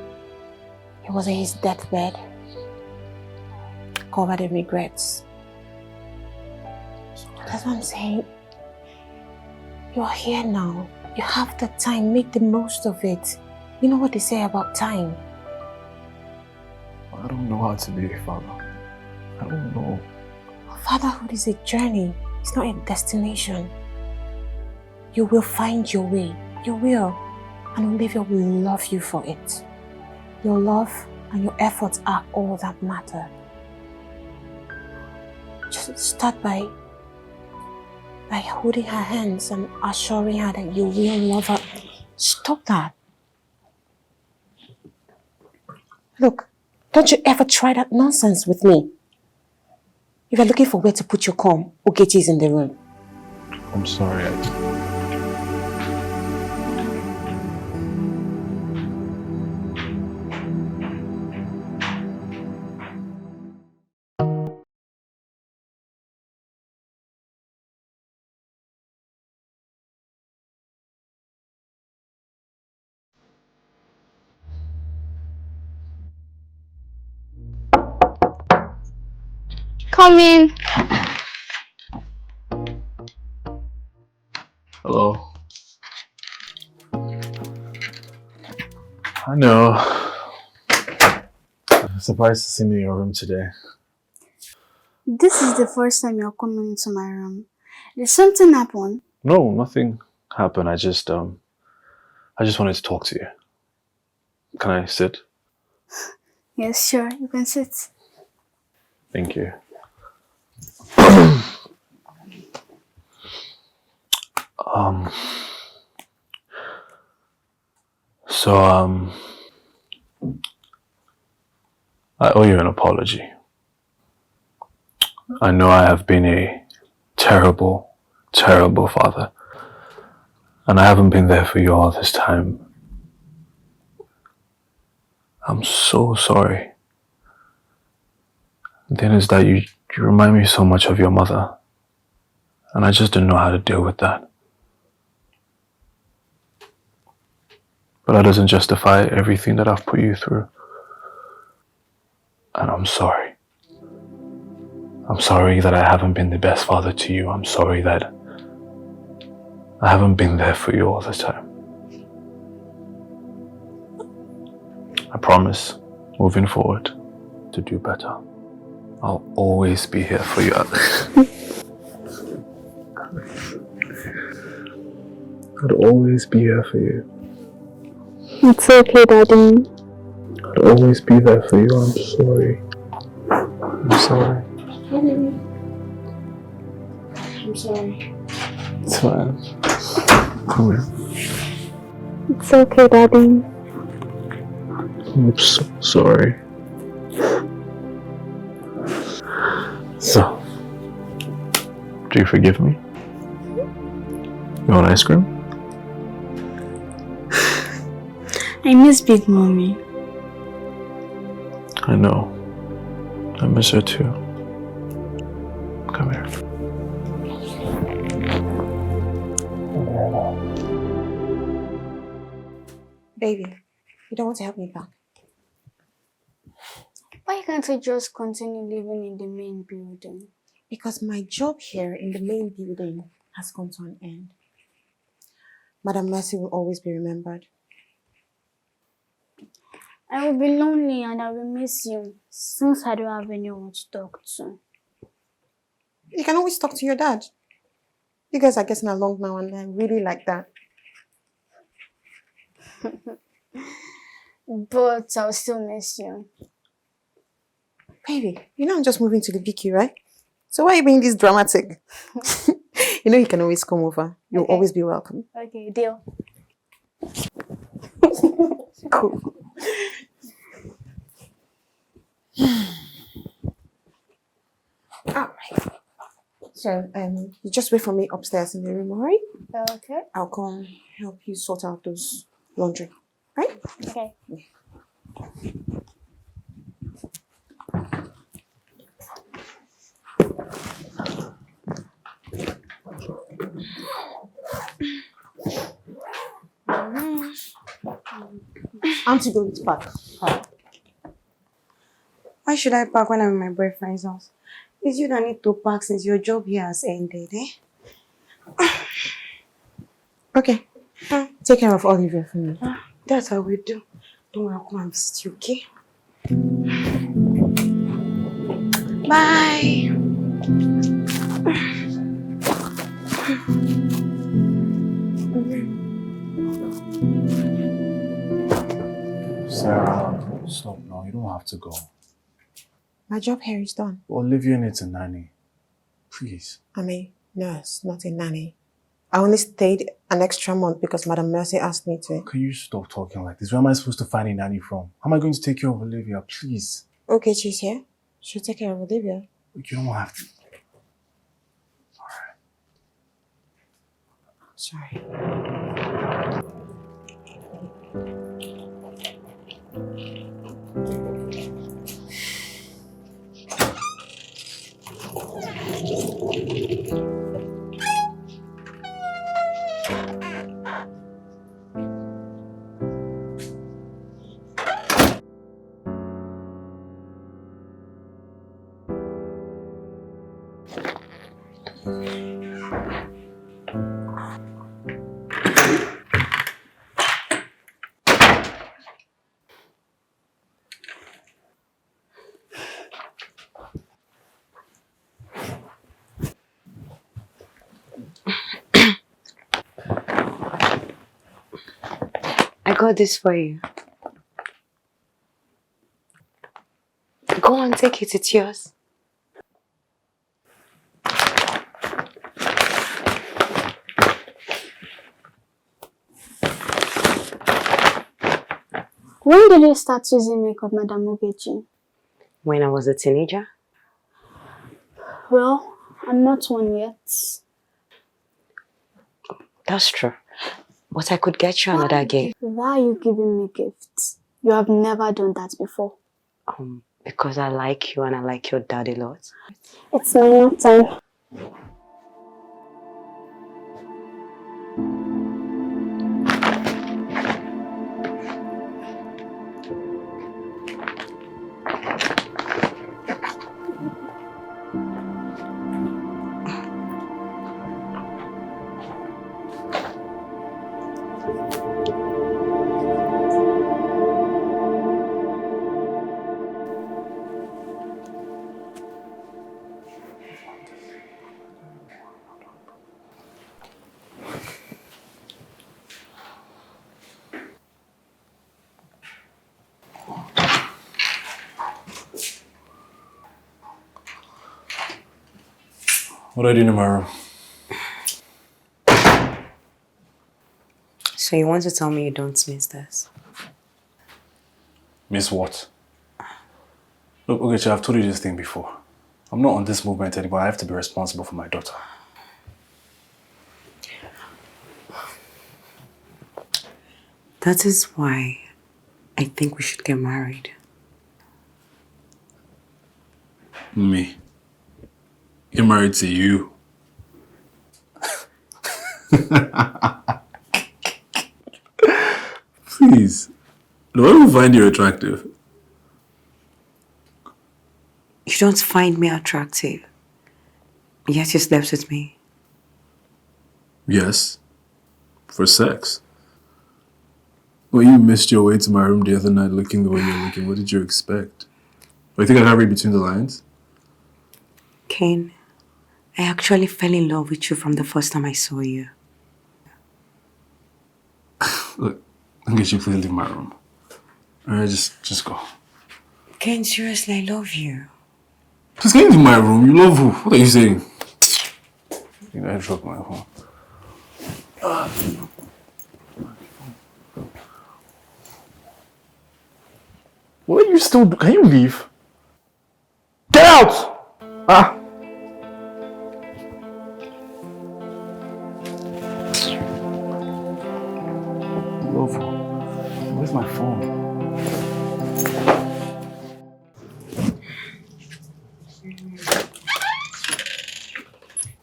he was in his deathbed, covered in regrets. That's what I'm saying. You are here now. You have the time. Make the most of it. You know what they say about time. I don't know how to be a father. I don't know. Fatherhood is a journey. It's not a destination. You will find your way. You will. And Olivia will love you for it. Your love and your efforts are all that matter. Just start by holding her hands and assuring her that you will love her. Stop that. Look, don't you ever try that nonsense with me. If you're looking for where to put your comb, Ogechi is in the room. I'm sorry. Come in. Hello. I know. I'm surprised to see me in your room today. This is the first time you're coming into my room. Did something happen? No, nothing happened. I just wanted to talk to you. Can I sit? Yes, sure. You can sit. Thank you. I owe you an apology. I know I have been a terrible, terrible father. And I haven't been there for you all this time. I'm so sorry. The thing is that you remind me so much of your mother. And I just don't know how to deal with that. But that doesn't justify everything that I've put you through. And I'm sorry. I'm sorry that I haven't been the best father to you. I'm sorry that I haven't been there for you all this time. I promise, moving forward, to do better. I'll always be here for you. I'd always be here for you. It's okay, Daddy. I'd always be there for you. I'm sorry. I'm sorry. I'm sorry. It's fine. Come here. It's okay, Daddy. I'm so sorry. So, do you forgive me? You want ice cream? I miss Big Mommy. I know. I miss her too. Come here. Baby, you don't want to help me back? Why can't I just continue living in the main building? Because my job here in the main building has come to an end. Madam Mercy will always be remembered. I will be lonely and I will miss you since I don't have anyone to talk to. You can always talk to your dad. You guys are getting along now and I really like that. But I'll still miss you. Baby, you know I'm just moving to the VQ, right? So why are you being this dramatic? You know you can always come over. You'll always be welcome. Okay, deal. Cool. Alright. So, you just wait for me upstairs in the room, alright? Okay. I'll come help you sort out those laundry, right? Okay. Auntie, go to park. Why should I park when I'm in my boyfriend's house? It's you that need to park since your job here has ended, eh? Okay. Take care of Olivia for me. That's how we do. Don't worry, I'll come and visit you, okay? Bye. Sarah, stop now. You don't have to go. My job here is done. Olivia needs a nanny. Please. I'm a nurse, not a nanny. I only stayed an extra month because Madam Mercy asked me to. Can you stop talking like this? Where am I supposed to find a nanny from? How am I going to take care of Olivia? Please. Okay, she's here. She'll take care of Olivia. You don't have to. Sorry. I got this for you. Go on, take it. It's yours. When did you start using makeup, Madam Ogechi? When I was a teenager. Well, I'm not one yet. That's true. But I could get you another gift. Why are you giving me gifts? You have never done that before. Because I like you and I like your dad a lot. It's my time. What do I do in my room? So you want to tell me you don't miss this? Miss what? Look, okay, I've told you this thing before. I'm not on this movement anymore. I have to be responsible for my daughter. That is why I think we should get married. Me? Get married to you? Please. Do I don't find you attractive? You don't find me attractive. Yet you slept with me. Yes. For sex. When you missed your way to my room the other night looking the way you're looking, what did you expect? Do you think I can read between the lines? Kane, I actually fell in love with you from the first time I saw you. Look, I guess you please leave my room. Alright, just go. Ken, seriously, I love you. Just get into my room. You love who? What are you saying? You know, I dropped my phone. What are you still doing? Can you leave? Get out! Love. Where's my phone?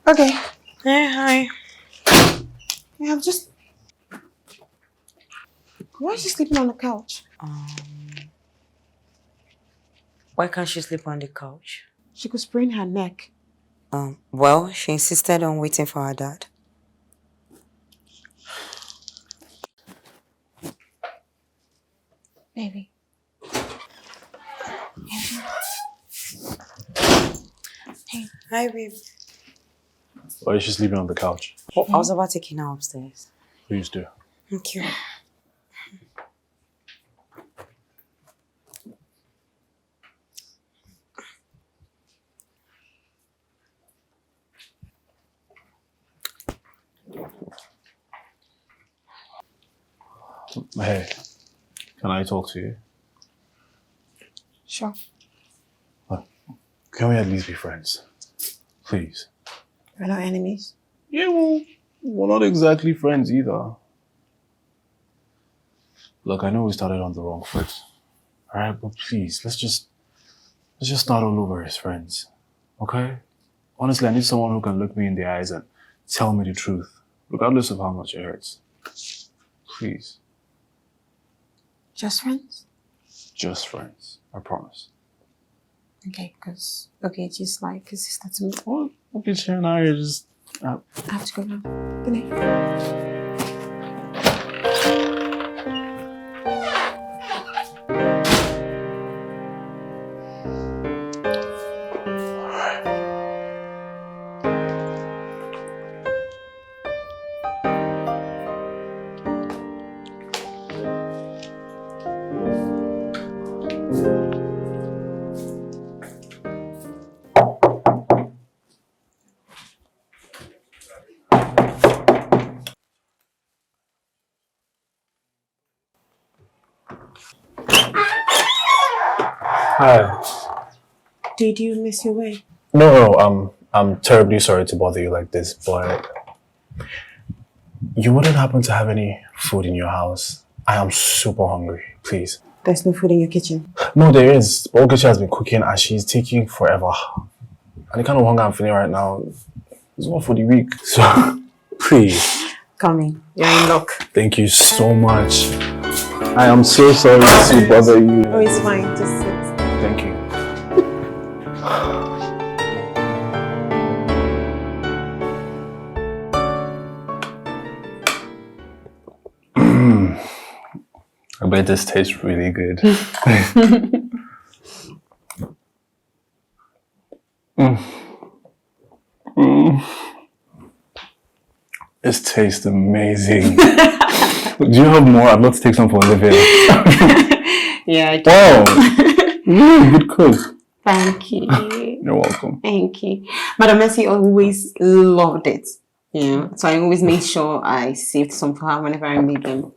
Okay. Hey, hi. Yeah, I'm just... Why is she sleeping on the couch? Why can't she sleep on the couch? She could sprain her neck. Well, she insisted on waiting for her dad. Baby. Hey. Hi, babe. Why is she sleeping on the couch? Oh, I was about to take her upstairs. Please do. Thank you. Hey, can I talk to you? Sure. Can we at least be friends? Please. We're not enemies. Yeah, well, we're not exactly friends either. Look, I know we started on the wrong foot. Alright, but please, let's just start all over as friends. Okay? Honestly, I need someone who can look me in the eyes and tell me the truth, regardless of how much it hurts. Please. Just friends? Just friends. I promise. Okay, just like a sister to me. Well, okay, Sharon and I are just... I have to go now. Good night. Hi. Did you miss your way? No, I'm terribly sorry to bother you like this, but you wouldn't happen to have any food in your house? I am super hungry, please. There's no food in your kitchen. No, there is. But Ogechi has been cooking and she's taking forever. And the kind of hunger I'm feeling right now is one for the week. So, please. Come in. You're in luck. Thank you so much. I am so sorry to bother you. Oh, it's fine. Just sit. Thank you. I bet this tastes really good. This tastes amazing. Do you have more? I'd love to take some for Olivia. Yeah, I do. Wow. Good cook. Thank you. You're welcome. Thank you. Madam Mercy always loved it. Yeah. So I always made sure I saved some for her whenever I made them.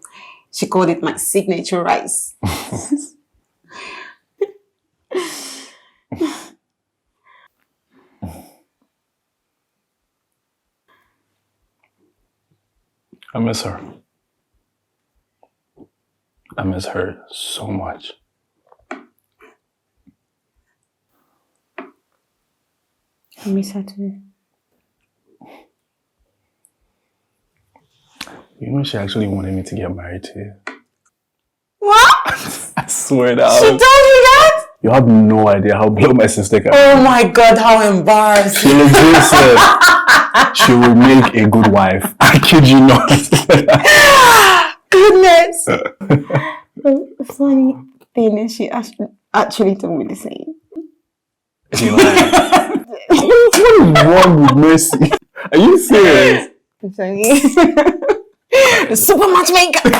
She called it my signature rice. I miss her. I miss her so much. I miss her too. You know, she actually wanted me to get married to you. What? I swear down. She told you that? You have no idea how blow my sister can. Oh my God, how embarrassing. She legit said she will make a good wife. I kid you not. Goodness. The funny thing is she actually told me the same. Is she lying? What is wrong with Mercy? Are you serious? The super matchmaker.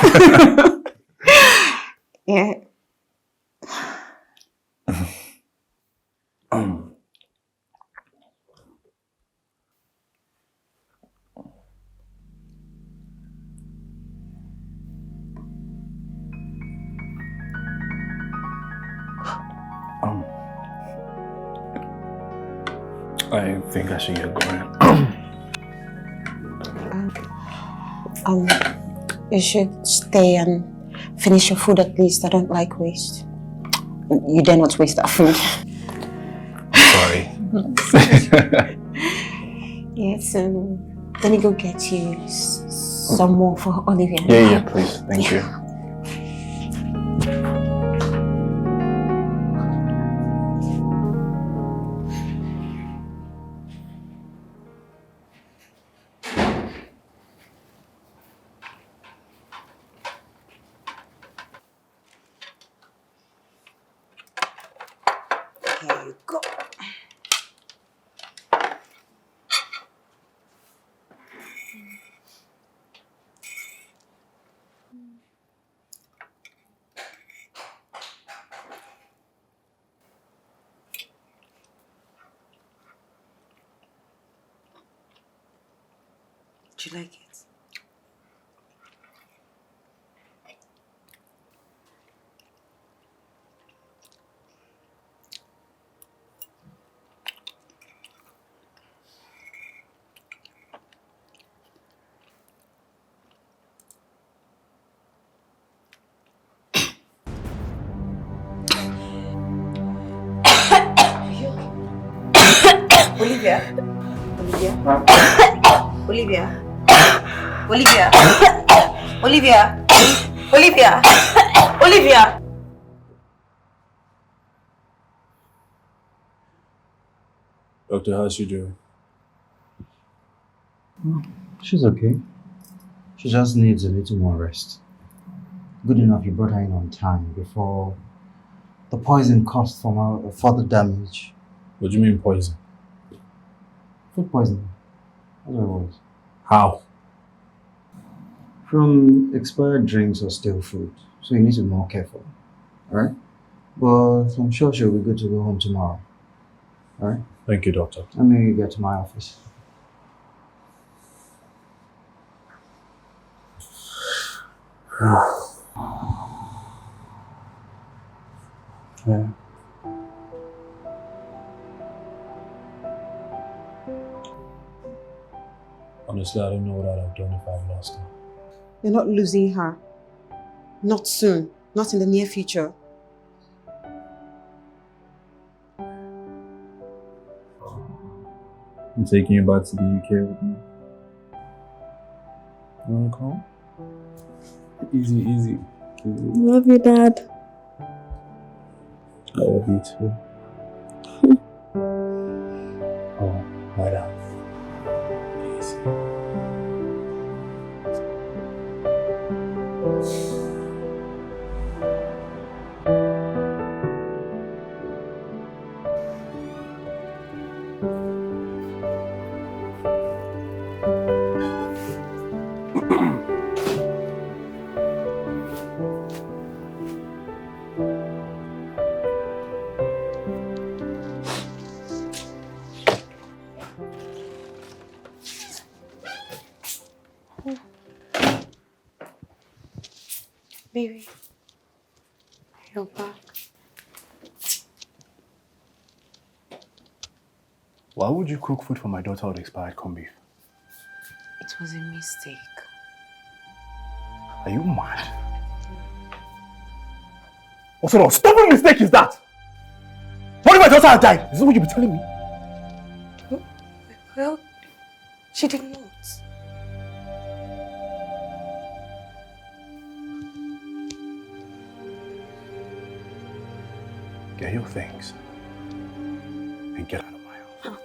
Yeah. I think I should get going. You should stay and finish your food at least. I don't like waste. You dare not waste that food. Sorry. Yes, let me go get you some more for Olivia. Yeah, please. Thank you. Here you go. Do you like it? Olivia? Olivia? Olivia? Olivia? Olivia? Olivia? Doctor, how's she doing? She's okay. She just needs a little more rest. Good enough you brought her in on time before the poison caused further damage. What do you mean poison? Food poisoning. That's what it was. How? From expired drinks or stale food. So you need to be more careful. Alright? But I'm sure she'll be good to go home tomorrow. Alright? Thank you, doctor. Let me get to my office. Yeah. Honestly, I don't know what I'd have done if I'd lost her. You're not losing her. Not soon. Not in the near future. I'm taking you back to the UK with me. You wanna come? Easy, easy. Love you, Dad. I love you too. Oh, right out. Easy. Baby, you're back. Why would you cook food for my daughter with expired corned beef? It was a mistake. Are you mad? What sort of stupid mistake is that? What if my daughter had died? Is that what you'll be telling me? Well, she did not. Get your things and get out of my house. Oh,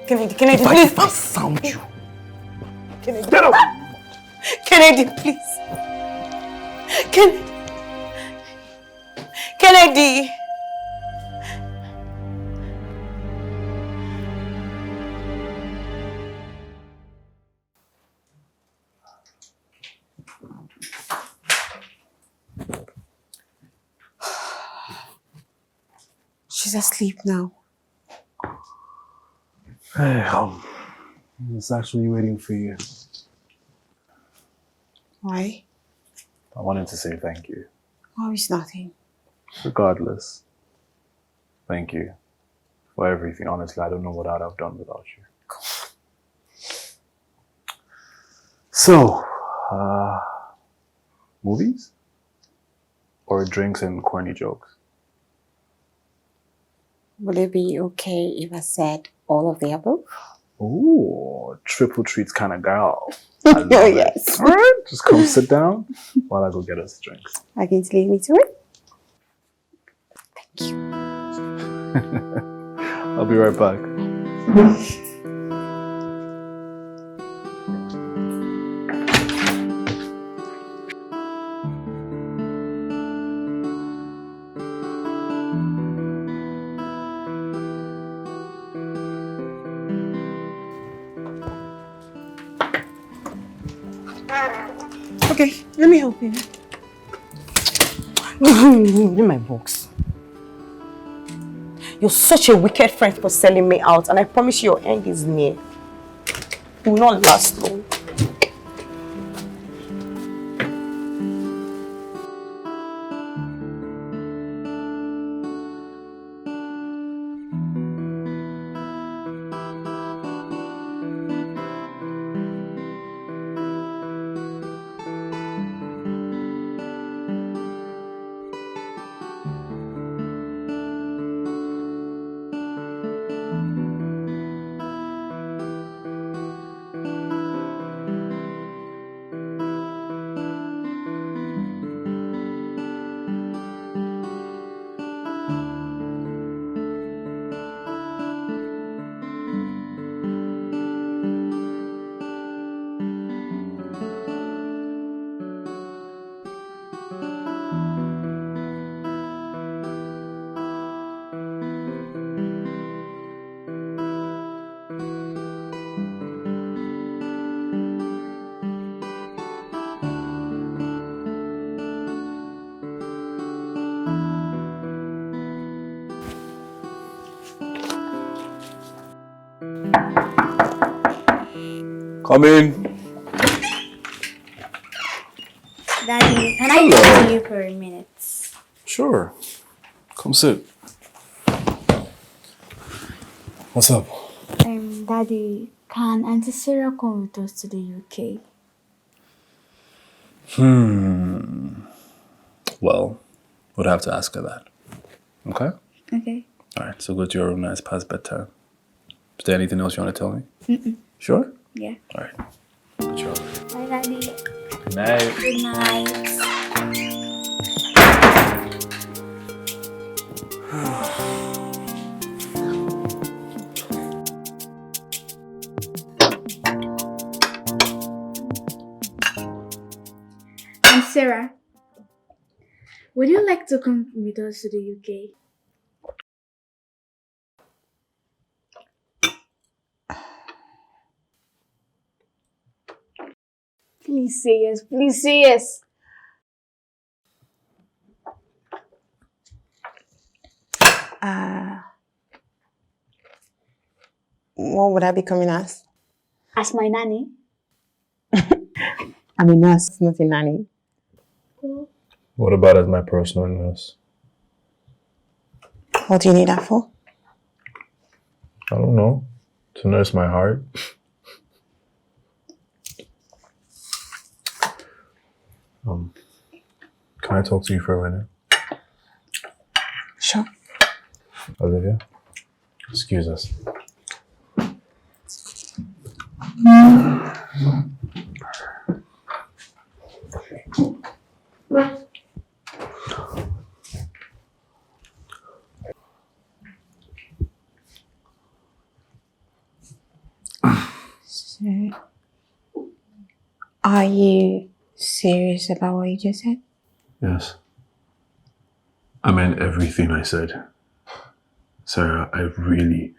Kennedy, please. If I found you, Kennedy, get out! Kennedy, please. Kennedy. She's asleep now. Hey, I was actually waiting for you. Why? I wanted to say thank you. Oh, it's nothing. Regardless, thank you for everything. Honestly, I don't know what I'd have done without you. So, movies? Or drinks and corny jokes? Would it be okay if I said all of the above? Ooh, triple treats kind of girl. I love it. Yes. All right, just come sit down while I go get us drinks. Are you going to leave me to it? Thank you. I'll be right back. Okay, let me help you. In my box. You're such a wicked friend for selling me out, and I promise you your end is near. It will not last long. Come in. Daddy, can I talk to you for a minute? Sure. Come sit. What's up? Daddy, can Auntie Sarah come with us to the UK? Well, would have to ask her that. Okay? Okay. Alright, so go to your room now. It's past bedtime. Is there anything else you want to tell me? Sure? Yeah. Alright. Go to your room. Bye, Daddy. Good night. Good night. And Sarah, would you like to come with us to the UK? Please say yes. Please say yes. What would I be coming as? As my nanny? I'm a nurse, not a nanny. What about as my personal nurse? What do you need that for? I don't know. To nurse my heart. Can I talk to you for a minute? Sure. Olivia, excuse us. So, are you serious about what you just said? Yes. I meant everything I said. Sarah, I really,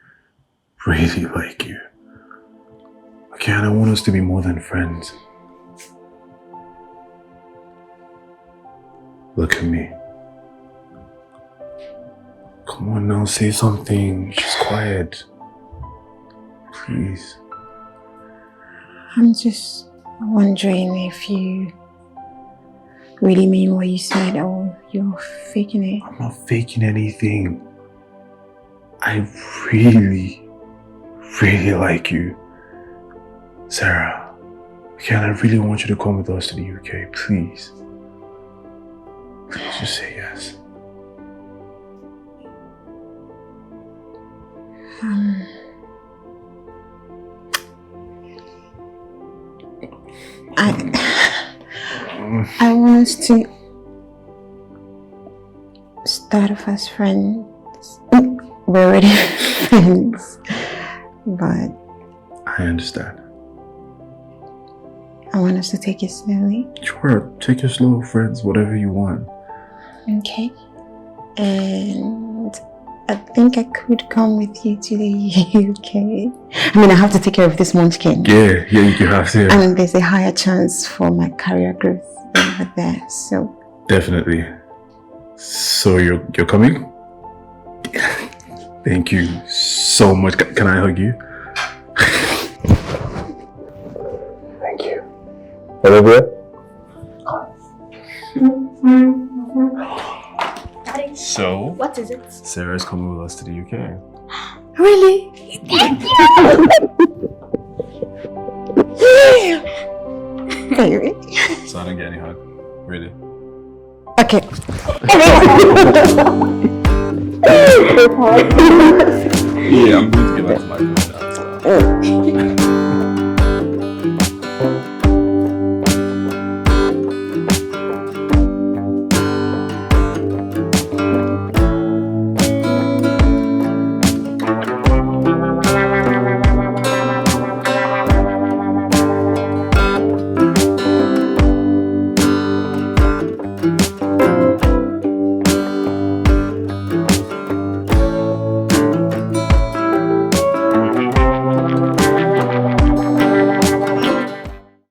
really like you. Okay, and I want us to be more than friends. Look at me. Come Come on now, say something. She's quiet. Please. I'm just wondering if you really mean what you said or you're faking it. I'm not faking anything. I really, really like you. Sarah, again, I really want you to come with us to the UK, please. Please just say yes. I want us to start off as friends. We're already friends, but I understand. I want us to take it slowly. Sure, take your slow, friends, whatever you want. Okay. And I think I could come with you to the UK. I mean, I have to take care of this munchkin. Yeah, you have to. And there's a higher chance for my career growth over there, so. Definitely. So you're coming? Thank you so much. Can I hug you? Thank you. Olivia? So, What is it? Sarah's coming with us to the UK. Really? Baby. So I don't get any hug. Really? Okay. Yeah, I'm going to get back to my phone now.